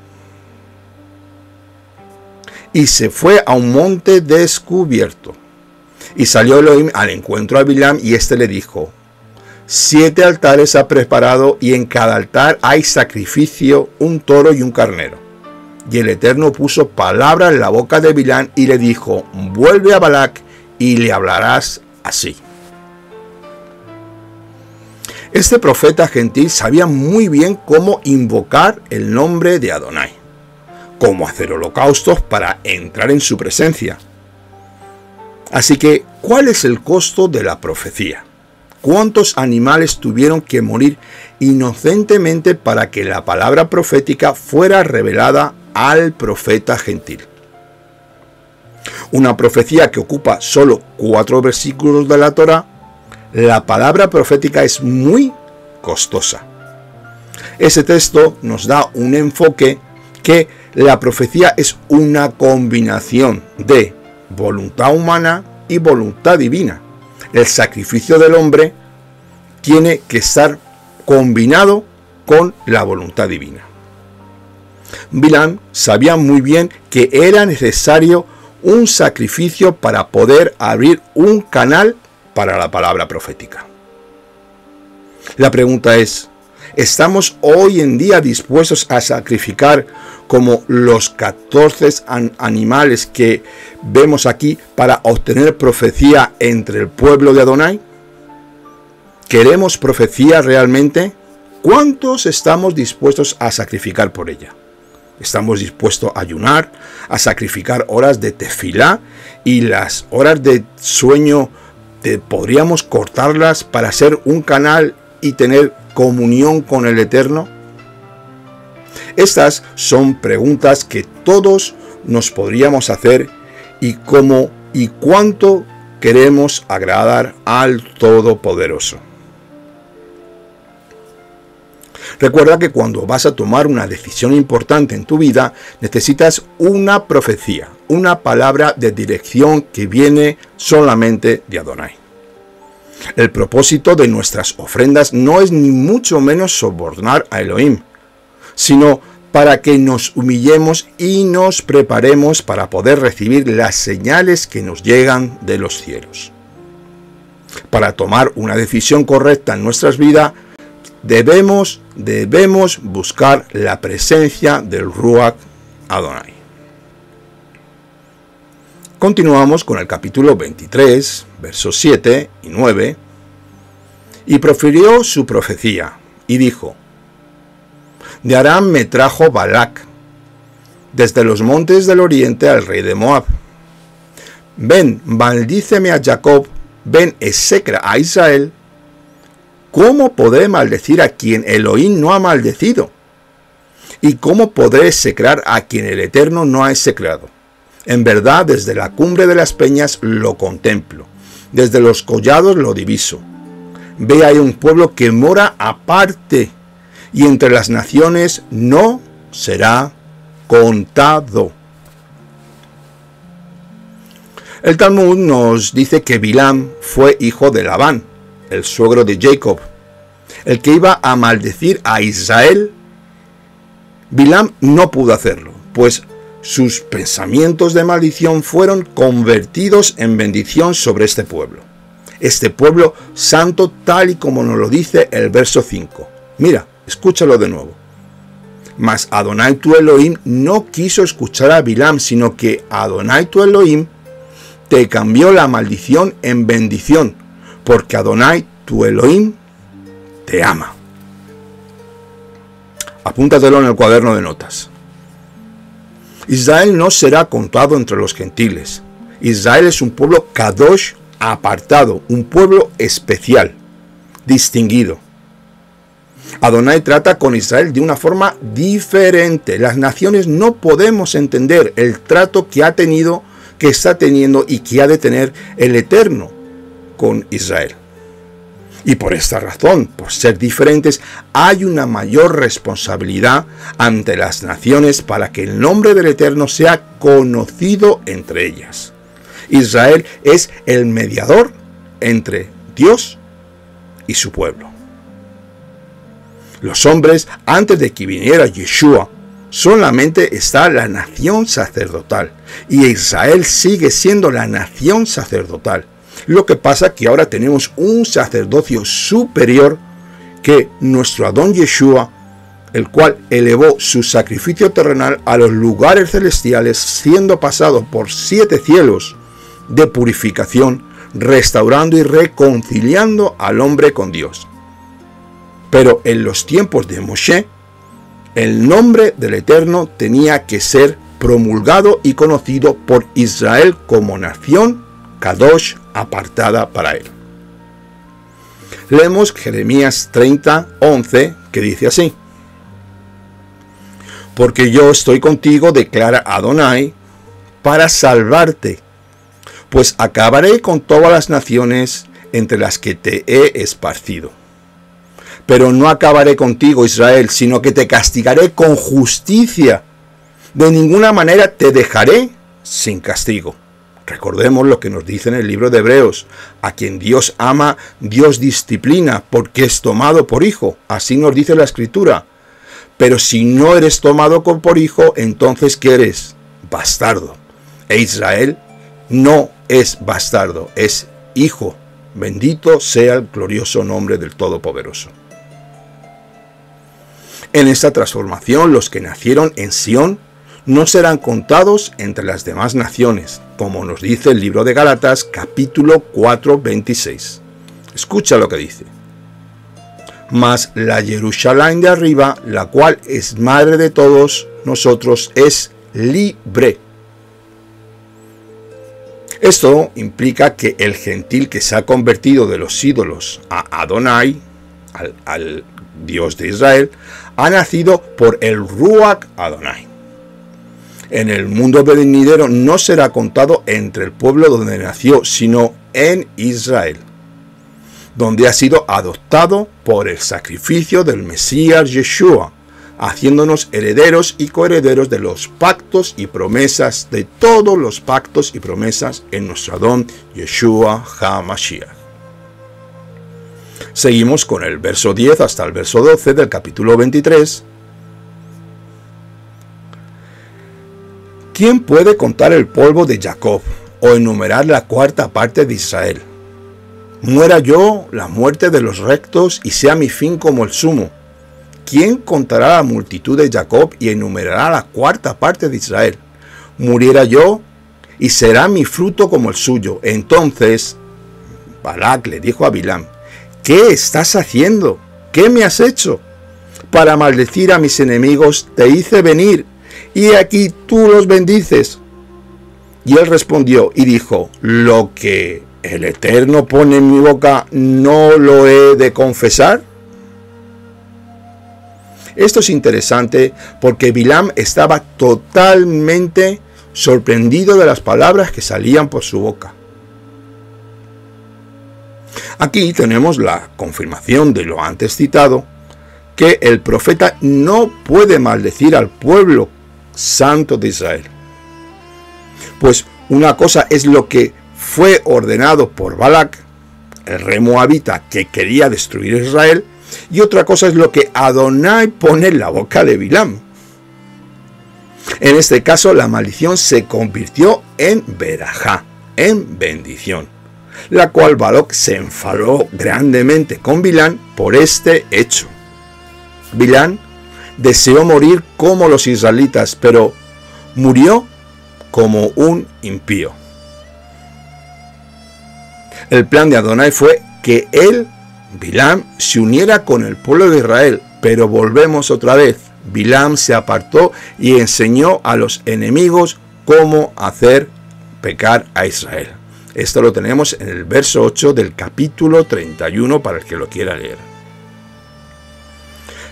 S1: Y se fue a un monte descubierto. Y salió Elohim al encuentro a Bilam, y éste le dijo: 7 altares ha preparado, y en cada altar hay sacrificio, un toro y un carnero. Y el Eterno puso palabra en la boca de Bilam y le dijo: vuelve a Balac y le hablarás así. Este profeta gentil sabía muy bien cómo invocar el nombre de Adonai, cómo hacer holocaustos para entrar en su presencia. Así que, ¿cuál es el costo de la profecía? ¿Cuántos animales tuvieron que morir inocentemente para que la palabra profética fuera revelada al profeta gentil? una profecía que ocupa solo 4 versículos de la Torá, la palabra profética es muy costosa. Ese texto nos da un enfoque que la profecía es una combinación de voluntad humana y voluntad divina. El sacrificio del hombre tiene que estar combinado con la voluntad divina. Bilam sabía muy bien que era necesario un sacrificio para poder abrir un canal para la palabra profética. La pregunta es, ¿estamos hoy en día dispuestos a sacrificar como los 14 animales que vemos aquí para obtener profecía entre el pueblo de Adonai? ¿Queremos profecía realmente? ¿Cuántos estamos dispuestos a sacrificar por ella? ¿Estamos dispuestos a ayunar, a sacrificar horas de tefilá y las horas de sueño podríamos cortarlas para hacer un canal y tener comunión con el Eterno? Estas son preguntas que todos nos podríamos hacer y cómo y cuánto queremos agradar al Todopoderoso. Recuerda que cuando vas a tomar una decisión importante en tu vida, necesitas una profecía, una palabra de dirección que viene solamente de Adonai. El propósito de nuestras ofrendas no es ni mucho menos sobornar a Elohim, sino para que nos humillemos y nos preparemos para poder recibir las señales que nos llegan de los cielos. Para tomar una decisión correcta en nuestras vidas, debemos buscar la presencia del Ruach Adonai. Continuamos con el capítulo 23, versos 7 y 9. Y profirió su profecía, y dijo: de Aram me trajo Balac, desde los montes del oriente al rey de Moab. Ven, maldíceme a Jacob, ven, execra a Israel. ¿Cómo podré maldecir a quien Elohim no ha maldecido? ¿Y cómo podré execrar a quien el Eterno no ha execrado? En verdad, desde la cumbre de las peñas lo contemplo, desde los collados lo diviso. Ve, hay un pueblo que mora aparte, y entre las naciones no será contado. El Talmud nos dice que Bilam fue hijo de Labán, el suegro de Jacob, el que iba a maldecir a Israel. Bilam no pudo hacerlo, pues sus pensamientos de maldición fueron convertidos en bendición sobre este pueblo santo, tal y como nos lo dice el verso 5. Mira, escúchalo de nuevo. Mas Adonai tu Elohim no quiso escuchar a Bilam, sino que Adonai tu Elohim te cambió la maldición en bendición, porque Adonai tu Elohim te ama. Apúntatelo en el cuaderno de notas. Israel no será contado entre los gentiles. Israel es un pueblo kadosh, apartado, un pueblo especial, distinguido. Adonai trata con Israel de una forma diferente. Las naciones no podemos entender el trato que ha tenido, que está teniendo y que ha de tener el Eterno con Israel. Y por esta razón, por ser diferentes, hay una mayor responsabilidad ante las naciones para que el nombre del Eterno sea conocido entre ellas. Israel es el mediador entre Dios y su pueblo. Los hombres, antes de que viniera Yeshua, solamente está la nación sacerdotal, y Israel sigue siendo la nación sacerdotal. Lo que pasa es que ahora tenemos un sacerdocio superior, que nuestro Adón Yeshua, el cual elevó su sacrificio terrenal a los lugares celestiales, siendo pasado por 7 cielos de purificación, restaurando y reconciliando al hombre con Dios. Pero en los tiempos de Moshe, el nombre del Eterno tenía que ser promulgado y conocido por Israel como nación Kadosh, apartada para él. Leemos Jeremías 30:11, que dice así: porque yo estoy contigo, declara Adonai, para salvarte, Pues acabaré con todas las naciones entre las que te he esparcido. Pero no acabaré contigo, Israel, sino que te castigaré con justicia. De ninguna manera te dejaré sin castigo. Recordemos lo que nos dice en el libro de Hebreos: a quien Dios ama, Dios disciplina, porque es tomado por hijo. Así nos dice la Escritura. Pero si no eres tomado por hijo, entonces ¿qué eres? Bastardo. E Israel no es bastardo, es hijo. Bendito sea el glorioso nombre del Todopoderoso. En esta transformación, los que nacieron en Sión no serán contados entre las demás naciones, como nos dice el libro de Gálatas, capítulo 4, 26. Escucha lo que dice. Mas la Jerusalén de arriba, la cual es madre de todos nosotros, es libre. Esto implica que el gentil que se ha convertido de los ídolos a Adonai, al Dios de Israel, ha nacido por el Ruach Adonai. En el mundo venidero no será contado entre el pueblo donde nació, sino en Israel, donde ha sido adoptado por el sacrificio del Mesías Yeshua, haciéndonos herederos y coherederos de los pactos y promesas, de todos los pactos y promesas en nuestro Adón Yeshua HaMashiach. Seguimos con el verso 10 hasta el verso 12 del capítulo 23. ¿Quién puede contar el polvo de Jacob o enumerar la cuarta parte de Israel? Muera yo la muerte de los rectos y sea mi fin como el sumo. ¿Quién contará la multitud de Jacob y enumerará la cuarta parte de Israel? Muriera yo y será mi fruto como el suyo. Entonces Balac le dijo a Bilam: ¿qué estás haciendo? ¿Qué me has hecho? Para maldecir a mis enemigos te hice venir, y aquí tú los bendices. Y él respondió y dijo: lo que el Eterno pone en mi boca, ¿no lo he de confesar? Esto es interesante porque Bilam estaba totalmente sorprendido de las palabras que salían por su boca. Aquí tenemos la confirmación de lo antes citado, que el profeta no puede maldecir al pueblo santo de Israel. Pues una cosa es lo que fue ordenado por Balac, el rey moabita que quería destruir a Israel, y otra cosa es lo que Adonai pone en la boca de Bilam. En este caso, la maldición se convirtió en verajá, en bendición, la cual Balac se enfadó grandemente con Bilam por este hecho. Bilam deseó morir como los israelitas, pero murió como un impío. El plan de Adonai fue que él, Bilam, se uniera con el pueblo de Israel, pero volvemos otra vez. Bilam se apartó y enseñó a los enemigos cómo hacer pecar a Israel. Esto lo tenemos en el verso 8 del capítulo 31 para el que lo quiera leer.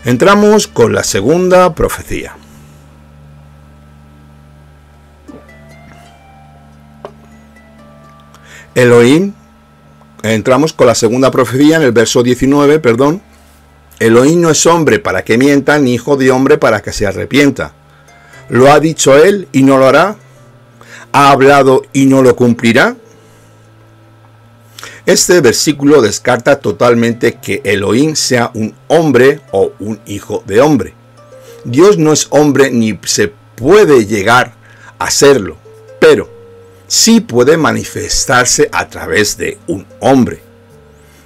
S1: Entramos con la segunda profecía. Entramos con la segunda profecía en el verso 19, Elohim no es hombre para que mienta, ni hijo de hombre para que se arrepienta. ¿Lo ha dicho él y no lo hará? ¿Ha hablado y no lo cumplirá? Este versículo descarta totalmente que Elohim sea un hombre o un hijo de hombre. Dios no es hombre ni se puede llegar a serlo, pero sí puede manifestarse a través de un hombre.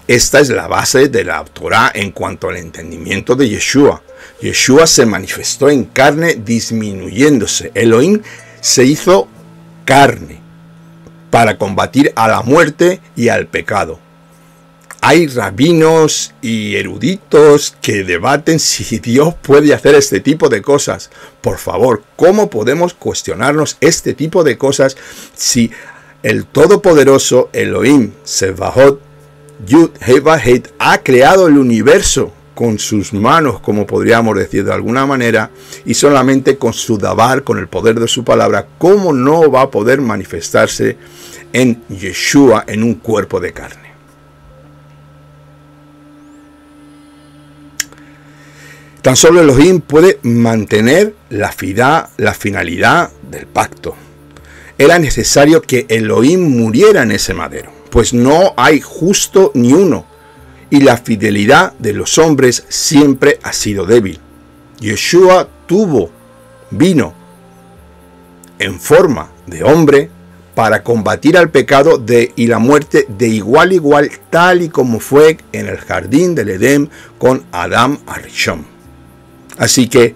S1: Esta es la base de la Torah en cuanto al entendimiento de Yeshua. Yeshua se manifestó en carne disminuyéndose. Elohim se hizo carne para combatir a la muerte y al pecado. Hay rabinos y eruditos que debaten si Dios puede hacer este tipo de cosas. Por favor, ¿cómo podemos cuestionarnos este tipo de cosas si el Todopoderoso Elohim Sebahot Yud Hei Vahet ha creado el universo con sus manos, como podríamos decir de alguna manera, y solamente con su dabar, con el poder de su palabra? ¿Cómo no va a poder manifestarse en Yeshua en un cuerpo de carne. Tan solo Elohim puede mantener la finalidad del pacto. Era necesario que Elohim muriera en ese madero, pues no hay justo ni uno, y la fidelidad de los hombres siempre ha sido débil. Yeshua vino en forma de hombre para combatir al pecado y la muerte de igual a igual, tal y como fue en el jardín del Edén con Adán Arishon. Así que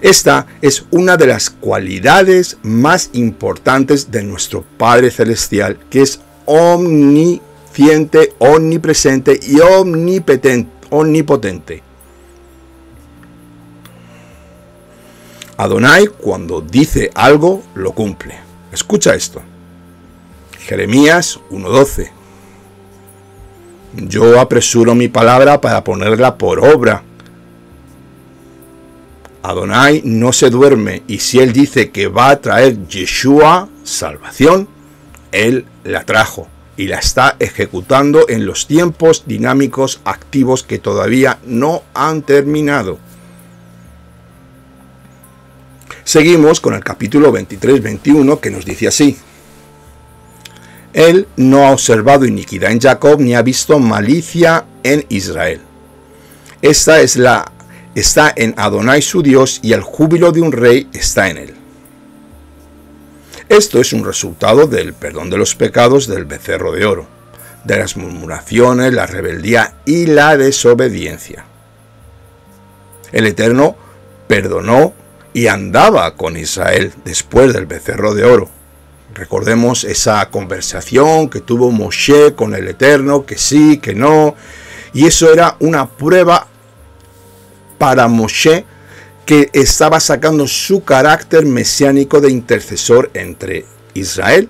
S1: esta es una de las cualidades más importantes de nuestro Padre Celestial, que es omnisciente, omnipresente y omnipotente. Adonai, cuando dice algo, lo cumple. Escucha esto. Jeremías 1:12. Yo apresuro mi palabra para ponerla por obra. Adonai no se duerme, y si Él dice que va a traer Yeshua, salvación, Él la trajo y la está ejecutando en los tiempos dinámicos activos que todavía no han terminado. Seguimos con el capítulo 23-21, que nos dice así. Él no ha observado iniquidad en Jacob, ni ha visto malicia en Israel. Esta está en Adonai su Dios, y el júbilo de un rey está en él. Esto es un resultado del perdón de los pecados del becerro de oro, de las murmuraciones, la rebeldía y la desobediencia. El Eterno perdonó y andaba con Israel después del becerro de oro. Recordemos esa conversación que tuvo Moshe con el Eterno, que sí, que no, y eso era una prueba para Moshe, que estaba sacando su carácter mesiánico de intercesor entre Israel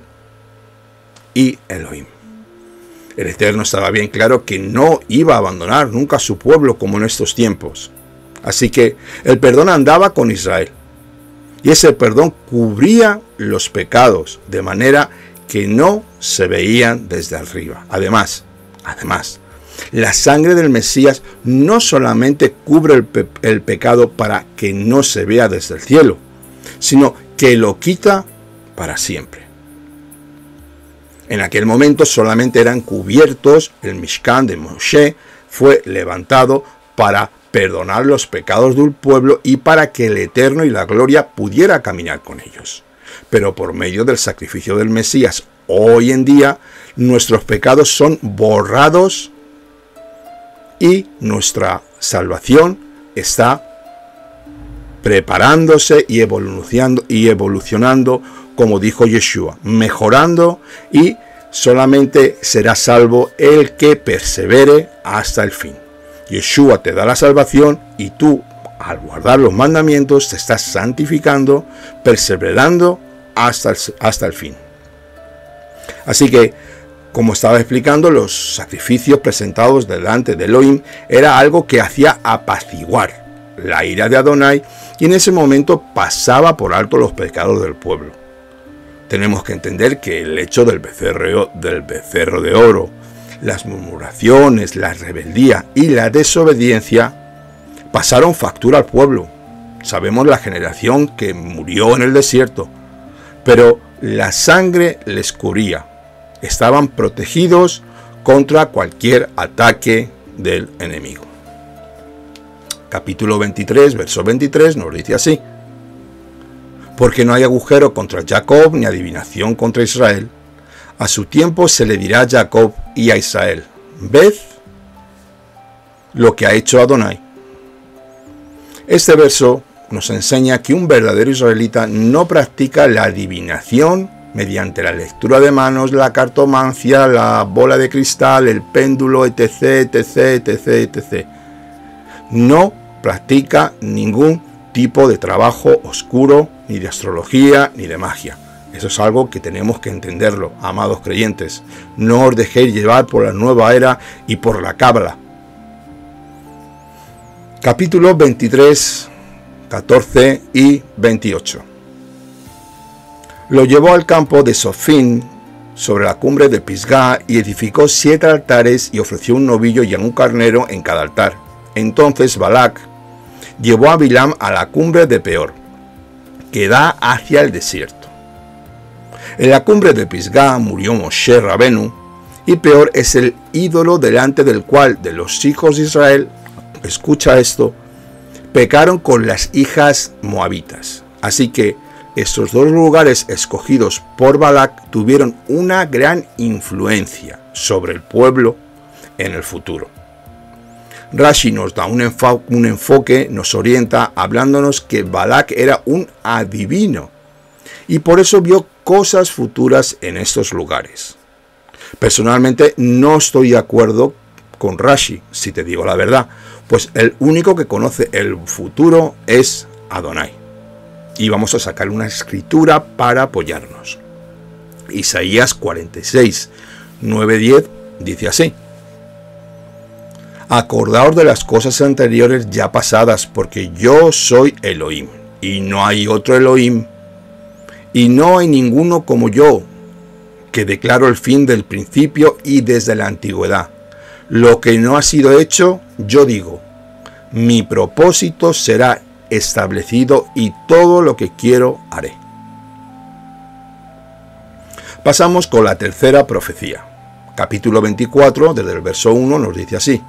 S1: y Elohim. El Eterno estaba bien claro que no iba a abandonar nunca a su pueblo como en estos tiempos. Así que el perdón andaba con Israel. Y ese perdón cubría los pecados de manera que no se veían desde arriba. Además, la sangre del Mesías no solamente cubre el pecado para que no se vea desde el cielo, sino que lo quita para siempre. En aquel momento solamente eran cubiertos, el Mishkan de Moshe fue levantado para perdonar los pecados del pueblo y para que el Eterno y la gloria pudiera caminar con ellos. Pero por medio del sacrificio del Mesías, hoy en día, nuestros pecados son borrados y nuestra salvación está preparándose y evolucionando, como dijo Yeshua, mejorando, y solamente será salvo el que persevere hasta el fin. Yeshua te da la salvación y tú, al guardar los mandamientos, te estás santificando, perseverando hasta el fin. Así que, como estaba explicando, los sacrificios presentados delante de Elohim era algo que hacía apaciguar la ira de Adonai, y en ese momento pasaba por alto los pecados del pueblo. Tenemos que entender que el hecho del becerro de oro, las murmuraciones, la rebeldía y la desobediencia pasaron factura al pueblo. Sabemos la generación que murió en el desierto, pero la sangre les cubría. Estaban protegidos contra cualquier ataque del enemigo. Capítulo 23, verso 23 nos dice así: porque no hay agujero contra Jacob, ni adivinación contra Israel. A su tiempo se le dirá a Jacob y a Israel: ved lo que ha hecho Adonai. Este verso nos enseña que un verdadero israelita no practica la adivinación mediante la lectura de manos, la cartomancia, la bola de cristal, el péndulo, etc. No practica ningún tipo de trabajo oscuro, ni de astrología, ni de magia. Eso es algo que tenemos que entenderlo, amados creyentes. No os dejéis llevar por la nueva era y por la cábala. Capítulo 23, 14 y 28. Lo llevó al campo de Sofín, sobre la cumbre de Pisgá y edificó 7 altares y ofreció un novillo y un carnero en cada altar. Entonces Balac llevó a Bilam a la cumbre de Peor, que da hacia el desierto. En la cumbre de Pisgá murió Moshe Rabenu, y Peor es el ídolo delante del cual de los hijos de Israel, escucha esto, pecaron con las hijas moabitas. Así que estos 2 lugares escogidos por Balac tuvieron una gran influencia sobre el pueblo en el futuro. Rashi nos da un enfoque, nos orienta hablándonos que Balac era un adivino y por eso vio cosas futuras en estos lugares. Personalmente no estoy de acuerdo con Rashi, si te digo la verdad, pues el único que conoce el futuro es Adonai. Y vamos a sacar una escritura para apoyarnos. Isaías 46, 9-10 dice así: Acordaos de las cosas anteriores ya pasadas, porque yo soy Elohim, y no hay otro Elohim, y no hay ninguno como yo, que declaro el fin del principio y desde la antigüedad. Lo que no ha sido hecho, yo digo, mi propósito será establecido y todo lo que quiero haré. Pasamos con la tercera profecía. Capítulo 24, desde el verso 1, nos dice así: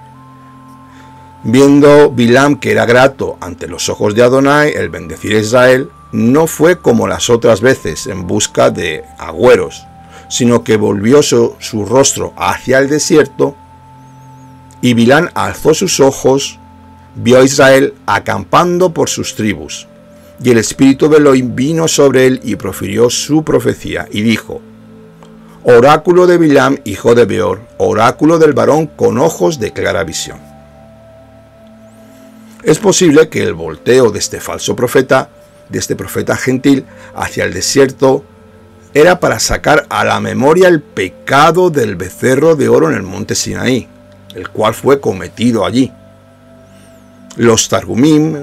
S1: Viendo Bilam que era grato ante los ojos de Adonai el bendecir a Israel, no fue como las otras veces en busca de agüeros, sino que volvió su rostro hacia el desierto, y Bilam alzó sus ojos, vio a Israel acampando por sus tribus, y el espíritu de Elohim vino sobre él y profirió su profecía, y dijo: Oráculo de Bilam, hijo de Beor, oráculo del varón con ojos de clara visión. Es posible que el volteo de este falso profeta, de este profeta gentil, hacia el desierto, era para sacar a la memoria el pecado del becerro de oro en el monte Sinaí, el cual fue cometido allí. Los Targumim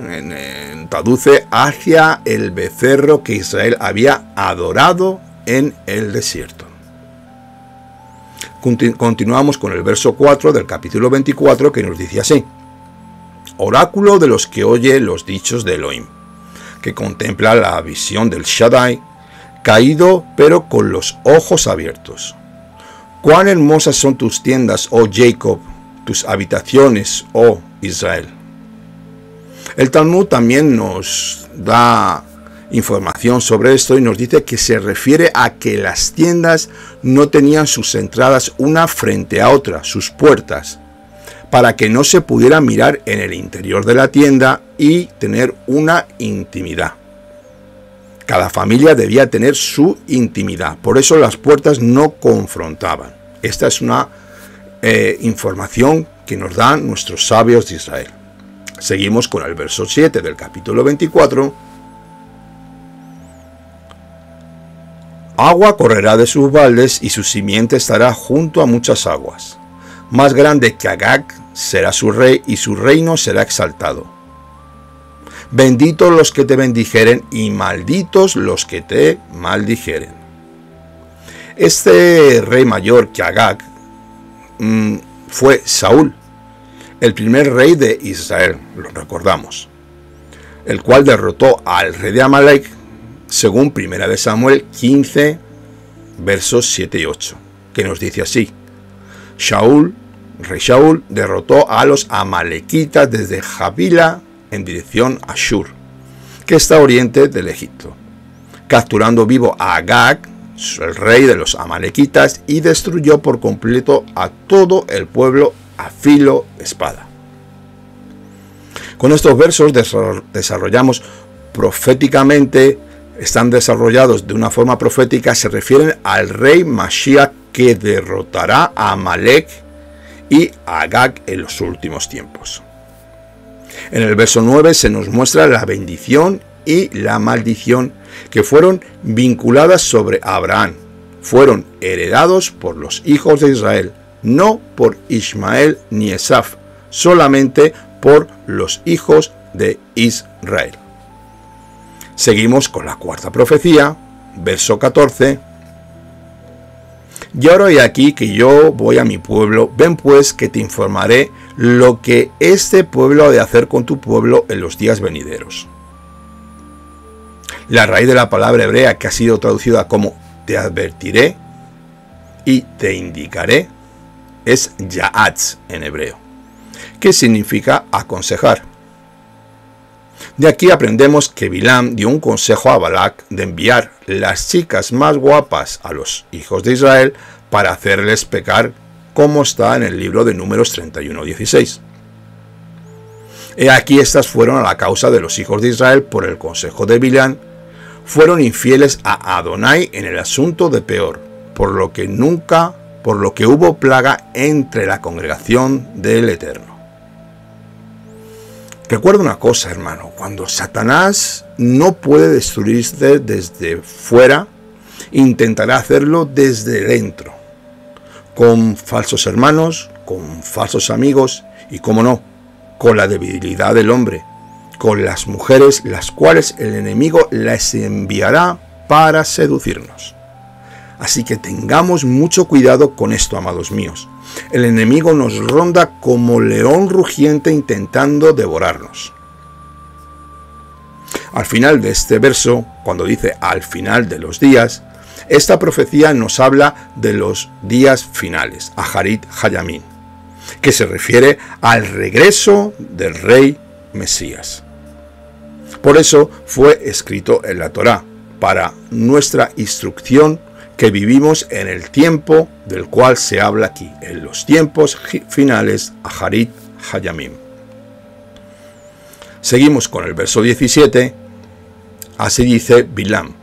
S1: traduce hacia el becerro que Israel había adorado en el desierto. Continuamos con el verso 4 del capítulo 24, que nos dice así: Oráculo de los que oye los dichos de Elohim, que contempla la visión del Shaddai, caído pero con los ojos abiertos. Cuán hermosas son tus tiendas, oh Jacob, tus habitaciones, oh Israel. El Talmud también nos da información sobre esto y nos dice que se refiere a que las tiendas no tenían sus entradas una frente a otra, sus puertas, para que no se pudiera mirar en el interior de la tienda y tener una intimidad. Cada familia debía tener su intimidad, por eso las puertas no confrontaban. Esta es una información que nos dan nuestros sabios de Israel. Seguimos con el verso 7 del capítulo 24. Agua correrá de sus baldes y su simiente estará junto a muchas aguas. Más grande que Agag será su rey y su reino será exaltado. Benditos los que te bendijeren y malditos los que te maldijeren. Este rey mayor que Agag fue Saúl, el primer rey de Israel, lo recordamos, el cual derrotó al rey de Amalek, según 1 Samuel 15, versos 7 y 8, que nos dice así: Rey Shaul derrotó a los amalequitas desde Javila en dirección a Shur, que está a oriente del Egipto, capturando vivo a Agag, el rey de los amalequitas, y destruyó por completo a todo el pueblo a filo de espada. Con estos versos desarrollamos proféticamente, están desarrollados de una forma profética, se refieren al rey Mashiach que derrotará a Amalek y a Agag en los últimos tiempos. En el verso 9 se nos muestra la bendición y la maldición que fueron vinculadas sobre Abraham. Fueron heredados por los hijos de Israel, no por Ismael ni Esaf, solamente por los hijos de Israel. Seguimos con la cuarta profecía, verso 14. Y ahora he aquí que yo voy a mi pueblo, ven pues que te informaré lo que este pueblo ha de hacer con tu pueblo en los días venideros. La raíz de la palabra hebrea que ha sido traducida como te advertiré y te indicaré es ya'atz en hebreo, que significa aconsejar. De aquí aprendemos que Bilam dio un consejo a Balac de enviar las chicas más guapas a los hijos de Israel para hacerles pecar, como está en el libro de Números 31:16. He aquí estas fueron a la causa de los hijos de Israel por el consejo de Bilam, fueron infieles a Adonai en el asunto de Peor, por lo que hubo plaga entre la congregación del Eterno. Recuerda una cosa, hermano, cuando Satanás no puede destruirse desde fuera, intentará hacerlo desde dentro, con falsos hermanos, con falsos amigos y, cómo no, con la debilidad del hombre, con las mujeres, las cuales el enemigo las enviará para seducirnos. Así que tengamos mucho cuidado con esto, amados míos. El enemigo nos ronda como león rugiente intentando devorarnos. Al final de este verso, cuando dice al final de los días, esta profecía nos habla de los días finales, Aharit Hayamim, que se refiere al regreso del rey Mesías. Por eso fue escrito en la Torá, para nuestra instrucción, que vivimos en el tiempo del cual se habla aquí, en los tiempos finales, Aharit Hayamim. Seguimos con el verso 17, así dice Bilam: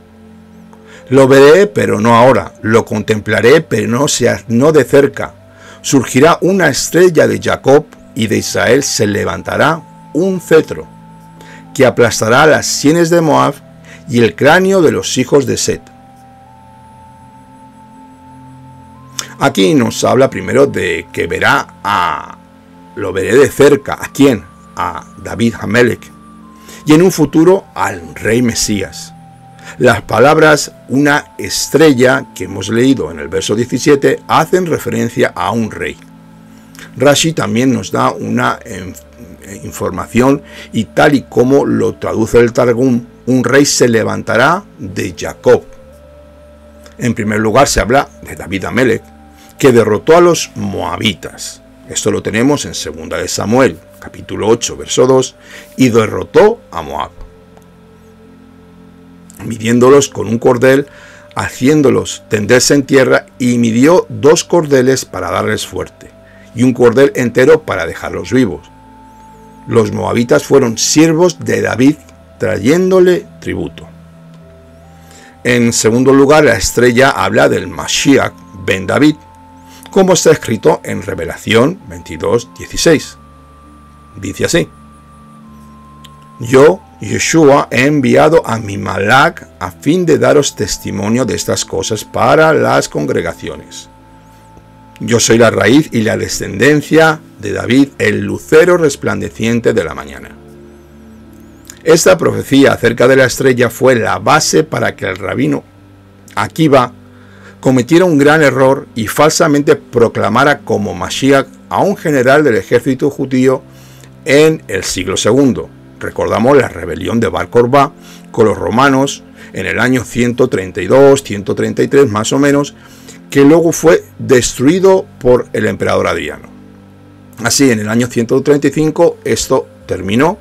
S1: lo veré, pero no ahora, lo contemplaré, pero no de cerca. Surgirá una estrella de Jacob, y de Israel se levantará un cetro, que aplastará las sienes de Moab y el cráneo de los hijos de Set. Aquí nos habla primero de que lo veré de cerca. ¿A quién? A David Hamelech. Y en un futuro al rey Mesías. Las palabras una estrella que hemos leído en el verso 17 hacen referencia a un rey. Rashi también nos da una información, y tal y como lo traduce el Targum, un rey se levantará de Jacob. En primer lugar se habla de David Hamelech, que derrotó a los moabitas. Esto lo tenemos en 2 de Samuel, capítulo 8, verso 2, y derrotó a Moab, midiéndolos con un cordel, haciéndolos tenderse en tierra, y midió 2 cordeles para darles fuerte, y un cordel entero para dejarlos vivos. Los moabitas fueron siervos de David, trayéndole tributo. En segundo lugar, la estrella habla del Mashiach ben David, como está escrito en Revelación 22:16. Dice así: yo, Yeshua, he enviado a mi Malak a fin de daros testimonio de estas cosas para las congregaciones. Yo soy la raíz y la descendencia de David, el lucero resplandeciente de la mañana. Esta profecía acerca de la estrella fue la base para que el rabino Akiva cometiera un gran error y falsamente proclamara como Mashiach a un general del ejército judío en el siglo II. Recordamos la rebelión de Bar Korbá con los romanos en el año 132, 133 más o menos, que luego fue destruido por el emperador Adriano. Así, en el año 135 esto terminó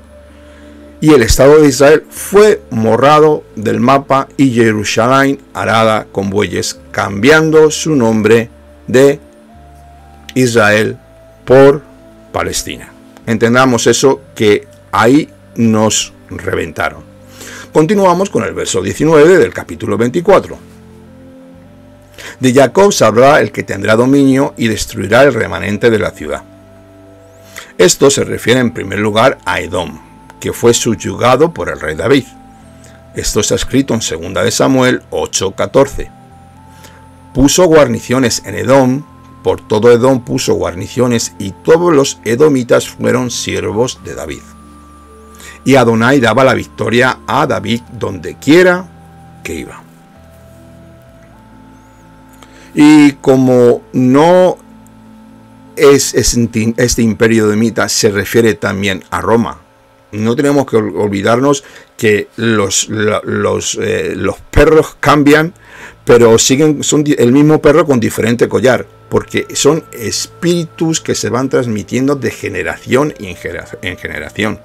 S1: y el Estado de Israel fue borrado del mapa y Jerusalén arada con bueyes, cambiando su nombre de Israel por Palestina. Entendamos eso, que ahí nos reventaron. Continuamos con el verso 19 del capítulo 24. De Jacob saldrá el que tendrá dominio y destruirá el remanente de la ciudad. Esto se refiere en primer lugar a Edom, que fue subyugado por el rey David. Esto está escrito en 2 de Samuel 8:14. Puso guarniciones en Edom, por todo Edom puso guarniciones, y todos los edomitas fueron siervos de David. Y Adonai daba la victoria a David donde quiera que iba. Y como no este imperio edomita se refiere también a Roma, no tenemos que olvidarnos que los perros cambian, pero son el mismo perro con diferente collar, porque son espíritus que se van transmitiendo de generación en generación.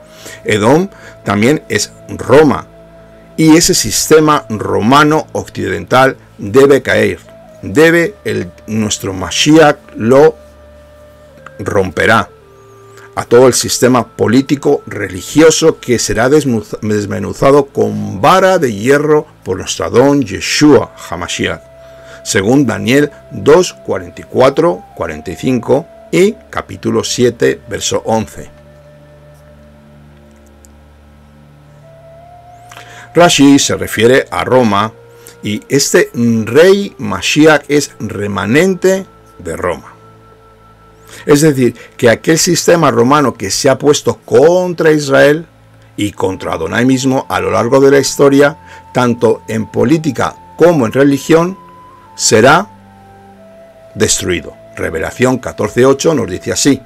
S1: Edom también es Roma, y ese sistema romano occidental debe caer. Nuestro Mashiach lo romperá a todo el sistema político religioso que será desmenuzado con vara de hierro por nuestro Adón Yeshua HaMashiach, según Daniel 2, 44, 45 y capítulo 7, verso 11. Rashi se refiere a Roma, y este rey Mashiach es remanente de Roma. Es decir, que aquel sistema romano que se ha puesto contra Israel y contra Adonai mismo a lo largo de la historia, tanto en política como en religión, será destruido. Revelación 14:8 nos dice así: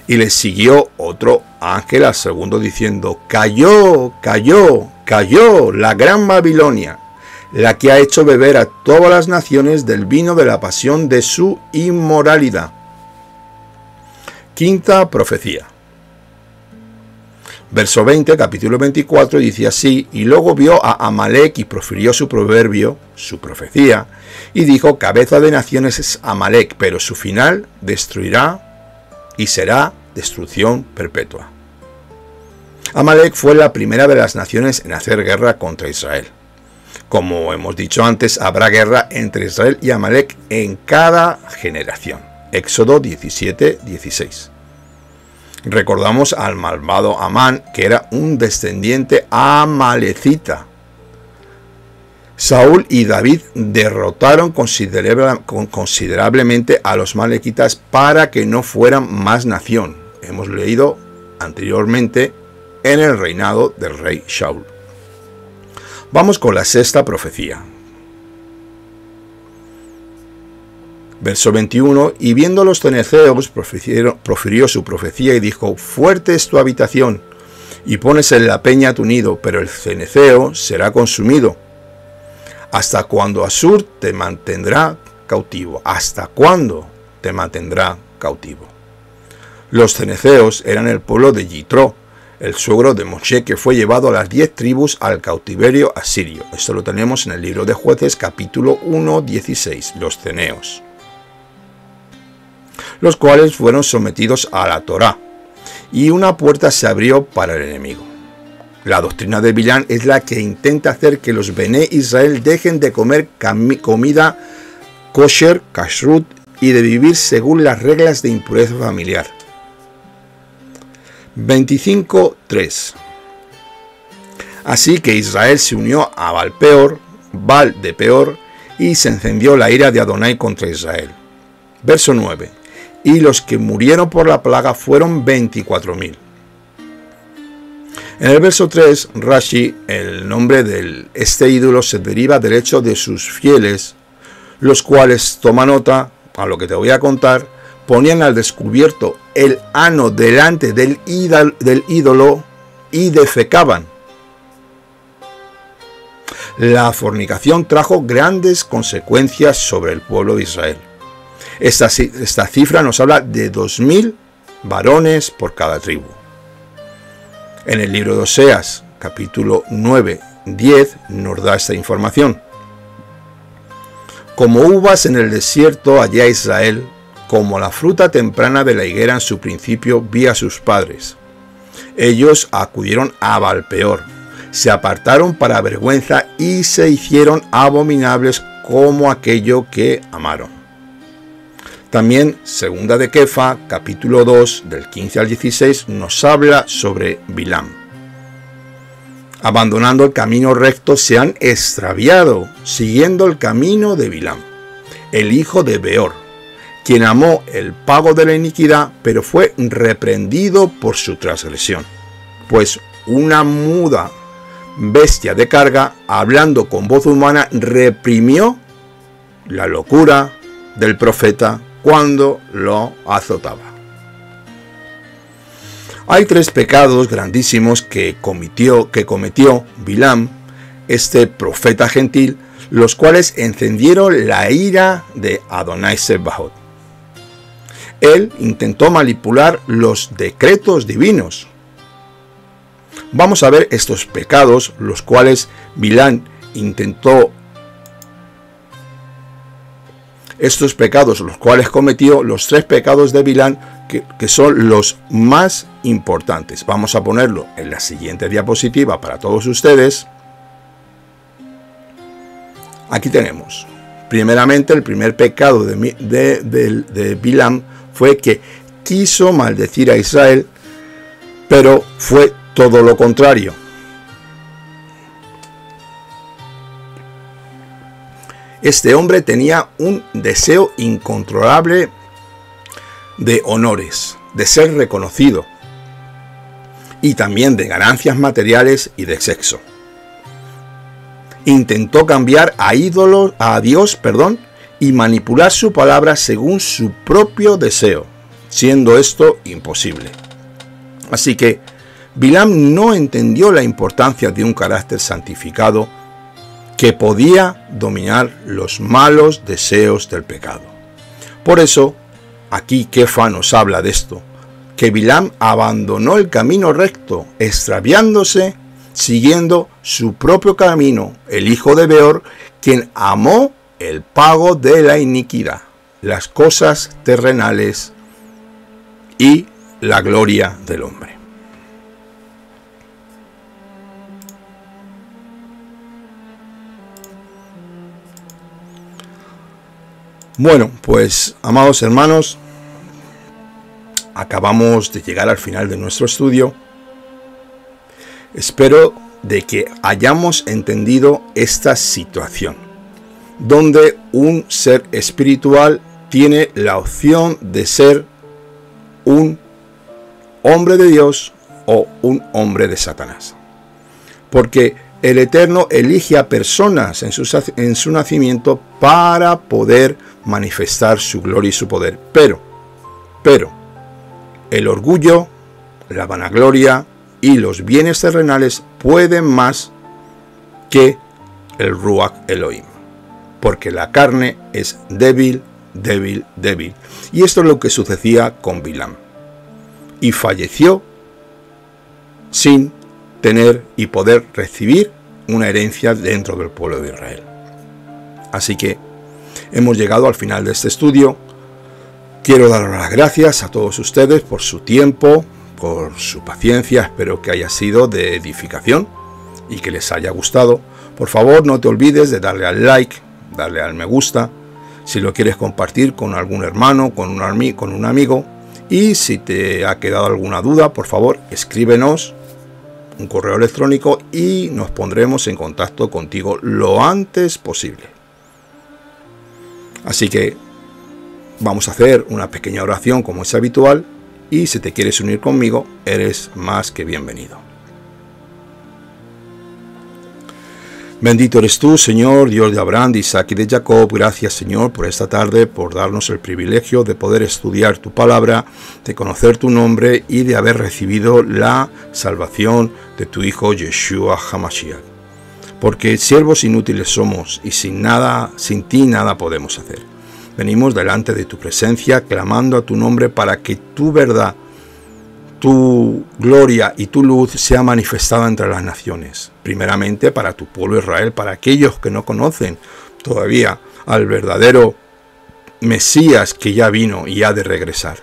S1: y le siguió otro ángel al segundo diciendo: cayó, cayó, cayó la gran Babilonia, la que ha hecho beber a todas las naciones del vino de la pasión de su inmoralidad. Quinta profecía. Verso 20, capítulo 24, dice así: y luego vio a Amalek y profirió su proverbio, su profecía, y dijo: cabeza de naciones es Amalek, pero su final destruirá y será destrucción perpetua. Amalek fue la primera de las naciones en hacer guerra contra Israel. Como hemos dicho antes, habrá guerra entre Israel y Amalek en cada generación. Éxodo 17, 16. Recordamos al malvado Amán, que era un descendiente amalecita. Saúl y David derrotaron considerablemente a los amalequitas para que no fueran más nación. Hemos leído anteriormente en el reinado del rey Saúl. Vamos con la sexta profecía. Verso 21, y viendo los ceneceos, profirió su profecía y dijo: fuerte es tu habitación, y pones en la peña tu nido, pero el ceneceo será consumido. ¿Hasta cuándo Asur te mantendrá cautivo? ¿Hasta cuándo te mantendrá cautivo? Los ceneceos eran el pueblo de Yitro, el suegro de Moshe, que fue llevado a las 10 tribus al cautiverio asirio. Esto lo tenemos en el libro de Jueces, capítulo 1, 16, los ceneos, los cuales fueron sometidos a la Torá, y una puerta se abrió para el enemigo. La doctrina de Bilán es la que intenta hacer que los Bené Israel dejen de comer comida kosher, kashrut, y de vivir según las reglas de impureza familiar. 25:3. Así que Israel se unió a Baal de Peor, y se encendió la ira de Adonai contra Israel. Verso 9. Y los que murieron por la plaga fueron 24.000. En el verso 3, Rashi, el nombre de este ídolo se deriva del hecho de sus fieles, los cuales, toma nota a lo que te voy a contar, ponían al descubierto el ano delante del ídolo y defecaban. La fornicación trajo grandes consecuencias sobre el pueblo de Israel. Esta cifra nos habla de 2.000 varones por cada tribu. En el libro de Oseas, capítulo 9, 10, nos da esta información. Como uvas en el desierto hallé a Israel, como la fruta temprana de la higuera en su principio vi a sus padres. Ellos acudieron a Baal-peor, se apartaron para vergüenza y se hicieron abominables como aquello que amaron. También, segunda de Kefa, capítulo 2, del 15 al 16, nos habla sobre Bilam. Abandonando el camino recto, se han extraviado, siguiendo el camino de Bilam, el hijo de Beor, quien amó el pago de la iniquidad, pero fue reprendido por su transgresión. Pues una muda bestia de carga, hablando con voz humana, reprimió la locura del profeta cuando lo azotaba. Hay 3 pecados grandísimos que cometió Bilam, este profeta gentil, los cuales encendieron la ira de Adonai Sebaot. Él intentó manipular los decretos divinos. Vamos a ver estos pecados, los cuales Bilam intentó. Estos pecados, los cuales cometió, los 3 pecados de Bilam, que son los más importantes. Vamos a ponerlo en la siguiente diapositiva para todos ustedes. Aquí tenemos, primeramente, el primer pecado de Bilam fue que quiso maldecir a Israel, pero fue todo lo contrario. Este hombre tenía un deseo incontrolable de honores, de ser reconocido, y también de ganancias materiales y de sexo. Intentó cambiar a Dios, y manipular su palabra según su propio deseo, siendo esto imposible. Así que Bilam no entendió la importancia de un carácter santificado que podía dominar los malos deseos del pecado. Por eso, aquí Kefa nos habla de esto, que Bilam abandonó el camino recto, extraviándose, siguiendo su propio camino, el hijo de Beor, quien amó el pago de la iniquidad, las cosas terrenales y la gloria del hombre. Bueno, pues, amados hermanos, acabamos de llegar al final de nuestro estudio. Espero de que hayamos entendido esta situación, donde un ser espiritual tiene la opción de ser un hombre de Dios o un hombre de Satanás. Porque el Eterno elige a personas en su nacimiento para poder manifestar su gloria y su poder. Pero, el orgullo, la vanagloria y los bienes terrenales pueden más que el Ruach Elohim. Porque la carne es débil. Y esto es lo que sucedía con Bilam. Y falleció sin tener y poder recibir una herencia dentro del pueblo de Israel. Así que hemos llegado al final de este estudio. Quiero dar las gracias a todos ustedes por su tiempo, por su paciencia. Espero que haya sido de edificación y que les haya gustado. Por favor, no te olvides de darle al like, darle al me gusta, si lo quieres compartir con algún hermano, con un amigo. Y si te ha quedado alguna duda, por favor, escríbenos un correo electrónico y nos pondremos en contacto contigo lo antes posible. Así que vamos a hacer una pequeña oración como es habitual, y si te quieres unir conmigo, eres más que bienvenido. Bendito eres tú, Señor, Dios de Abraham, de Isaac y de Jacob. Gracias, Señor, por esta tarde, por darnos el privilegio de poder estudiar tu palabra, de conocer tu nombre y de haber recibido la salvación de tu Hijo Yeshua HaMashiach. Porque siervos inútiles somos y sin ti nada podemos hacer. Venimos delante de tu presencia clamando a tu nombre para que tu verdad, tu gloria y tu luz sea manifestada entre las naciones. Primeramente para tu pueblo Israel, para aquellos que no conocen todavía al verdadero Mesías que ya vino y ha de regresar.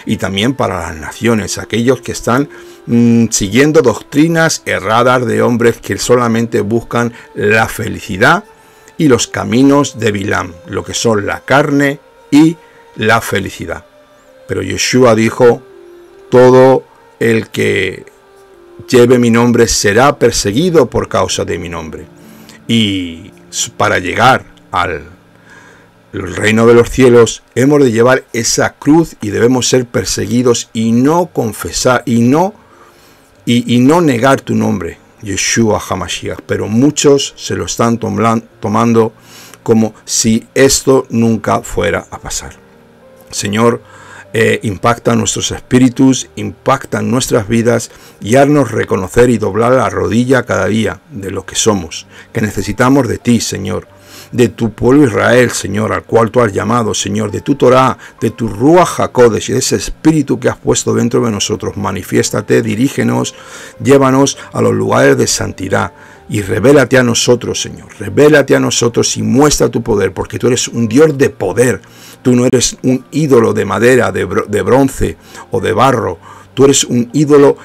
S1: Y también para las naciones, aquellos que están siguiendo doctrinas erradas de hombres que solamente buscan la felicidad y los caminos de Bilam, lo que son la carne y la felicidad. Pero Yeshua dijo: todo el que lleve mi nombre será perseguido por causa de mi nombre. Y para llegar al reino de los cielos hemos de llevar esa cruz y debemos ser perseguidos y no confesar y no negar tu nombre, Yeshua HaMashiach. Pero muchos se lo están tomando como si esto nunca fuera a pasar. Señor, impacta nuestros espíritus, impacta nuestras vidas y haznos reconocer y doblar la rodilla cada día de lo que somos, que necesitamos de ti, Señor, de tu pueblo Israel, Señor, al cual tú has llamado, Señor, de tu Torá, de tu Ruach HaKodesh y de ese espíritu que has puesto dentro de nosotros. Manifiéstate, dirígenos, llévanos a los lugares de santidad y revélate a nosotros, Señor, revélate a nosotros y muestra tu poder, porque tú eres un Dios de poder. Tú no eres un ídolo de madera, de bronce o de barro. Tú eres un ídolo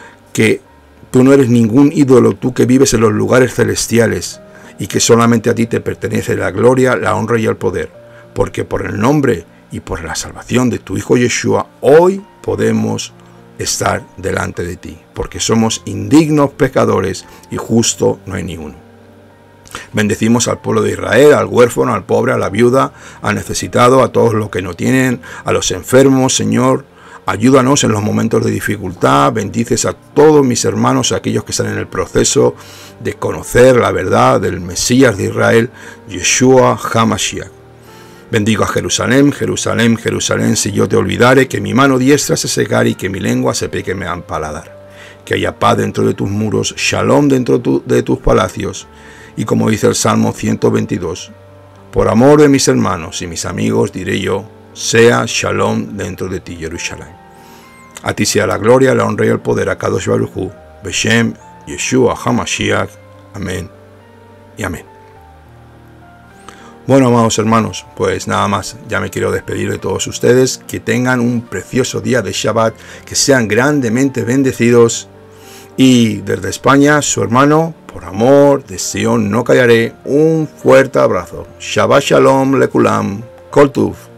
S1: tú no eres ningún ídolo, tú que vives en los lugares celestiales y que solamente a ti te pertenece la gloria, la honra y el poder. Porque por el nombre y por la salvación de tu Hijo Yeshua, hoy podemos estar delante de ti, porque somos indignos pecadores y justo no hay ninguno. Bendecimos al pueblo de Israel, al huérfano, al pobre, a la viuda, al necesitado, a todos los que no tienen, a los enfermos, Señor. Ayúdanos en los momentos de dificultad. Bendices a todos mis hermanos, a aquellos que están en el proceso de conocer la verdad del Mesías de Israel, Yeshua HaMashiach. Bendigo a Jerusalén, Jerusalén, Jerusalén, si yo te olvidare, que mi mano diestra se secare y que mi lengua se peque me paladar. Que haya paz dentro de tus muros, shalom dentro de tus palacios. Y como dice el Salmo 122, por amor de mis hermanos y mis amigos, diré yo, sea shalom dentro de ti, Jerusalén. A ti sea la gloria, la honra y el poder, a Kadosh Baruj Hu, Beshem, Yeshua HaMashiach. Amén y amén. Bueno, amados hermanos, pues nada más, ya me quiero despedir de todos ustedes, que tengan un precioso día de Shabbat, que sean grandemente bendecidos, y desde España, su hermano, por amor de Sion no callaré, un fuerte abrazo. Shabbat Shalom Lekulam, Kol Tuv.